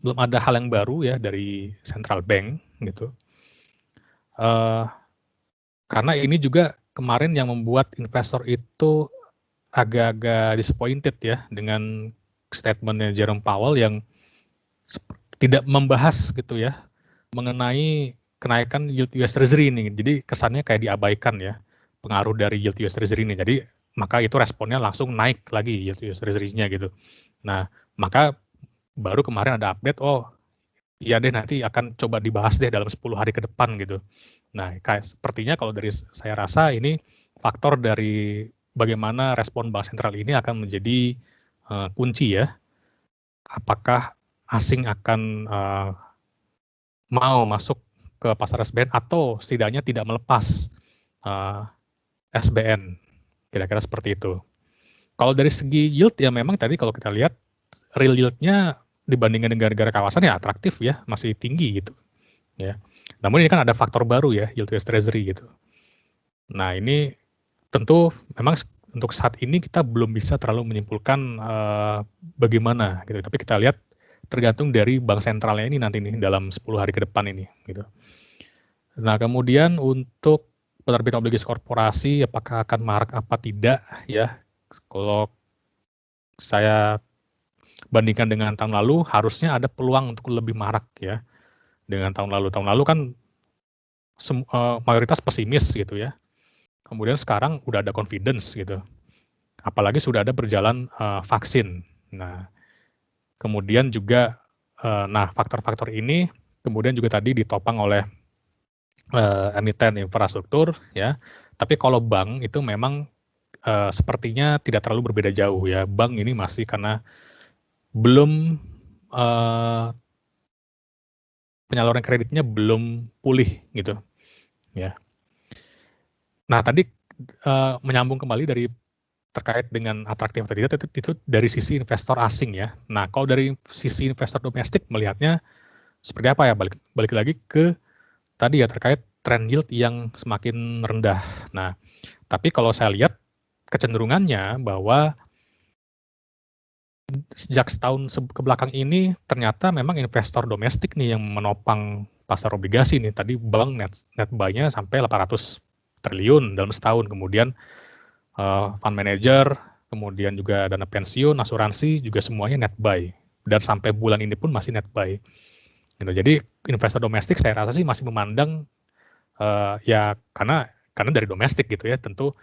belum ada hal yang baru ya dari central bank gitu. Karena ini juga kemarin yang membuat investor itu agak-agak disappointed ya dengan statementnya Jerome Powell yang tidak membahas gitu ya mengenai kenaikan yield US Treasury ini. Jadi kesannya kayak diabaikan ya pengaruh dari yield US Treasury ini. Jadi maka itu responnya langsung naik lagi yield US Treasury-nya gitu. Nah, maka baru kemarin ada update, oh iya deh nanti akan coba dibahas deh dalam 10 hari ke depan gitu. Nah, kayak sepertinya kalau dari saya rasa ini faktor dari bagaimana respon bank sentral ini akan menjadi kunci ya. Apakah asing akan mau masuk ke pasar SBN atau setidaknya tidak melepas SBN, kira-kira seperti itu. Kalau dari segi yield ya memang tadi kalau kita lihat real yield-nya dibandingkan negara-negara kawasan ya atraktif ya, masih tinggi gitu ya. Namun ini kan ada faktor baru ya, yield US Treasury gitu. Nah, ini tentu memang untuk saat ini kita belum bisa terlalu menyimpulkan bagaimana gitu. Tapi kita lihat tergantung dari bank sentralnya ini nanti nih dalam 10 hari ke depan ini gitu. Nah, kemudian untuk penerbit obligasi korporasi apakah akan marak apa tidak ya. Kalau saya bandingkan dengan tahun lalu harusnya ada peluang untuk lebih marak ya. Dengan tahun lalu. Tahun lalu kan mayoritas pesimis gitu ya. Kemudian sekarang udah ada confidence gitu. Apalagi sudah ada berjalan vaksin. Nah, kemudian juga faktor-faktor ini kemudian juga tadi ditopang oleh emiten infrastruktur ya. Tapi kalau bank itu memang sepertinya tidak terlalu berbeda jauh ya. Bank ini masih karena belum penyaluran kreditnya belum pulih gitu ya. Nah, tadi menyambung kembali dari terkait dengan atraktif atau tidak itu dari sisi investor asing ya. Nah, kalau dari sisi investor domestik melihatnya seperti apa ya? Balik lagi ke tadi ya terkait trend yield yang semakin rendah. Nah, tapi kalau saya lihat kecenderungannya bahwa sejak setahun ke belakang ini ternyata memang investor domestik nih yang menopang pasar obligasi nih. Tadi bank net buy-nya sampai 800 triliun dalam setahun. Kemudian fund manager, kemudian juga dana pensiun, asuransi juga semuanya net buy. Dan sampai bulan ini pun masih net buy. Gitu. Jadi investor domestik saya rasa sih masih memandang ya karena dari domestik gitu ya. Tentu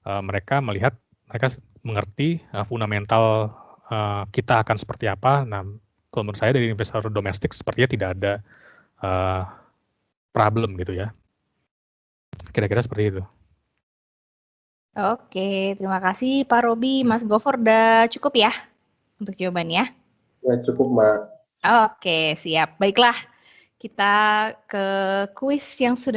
mereka mengerti fundamental kita akan seperti apa. Nah, kalau menurut saya dari investor domestik sepertinya tidak ada problem gitu ya. Kira-kira seperti itu. Oke, terima kasih Pak Robi, Mas Gofur, udah cukup ya untuk jawabannya? Ya, cukup, Mbak. Oke, siap. Baiklah, kita ke kuis yang sudah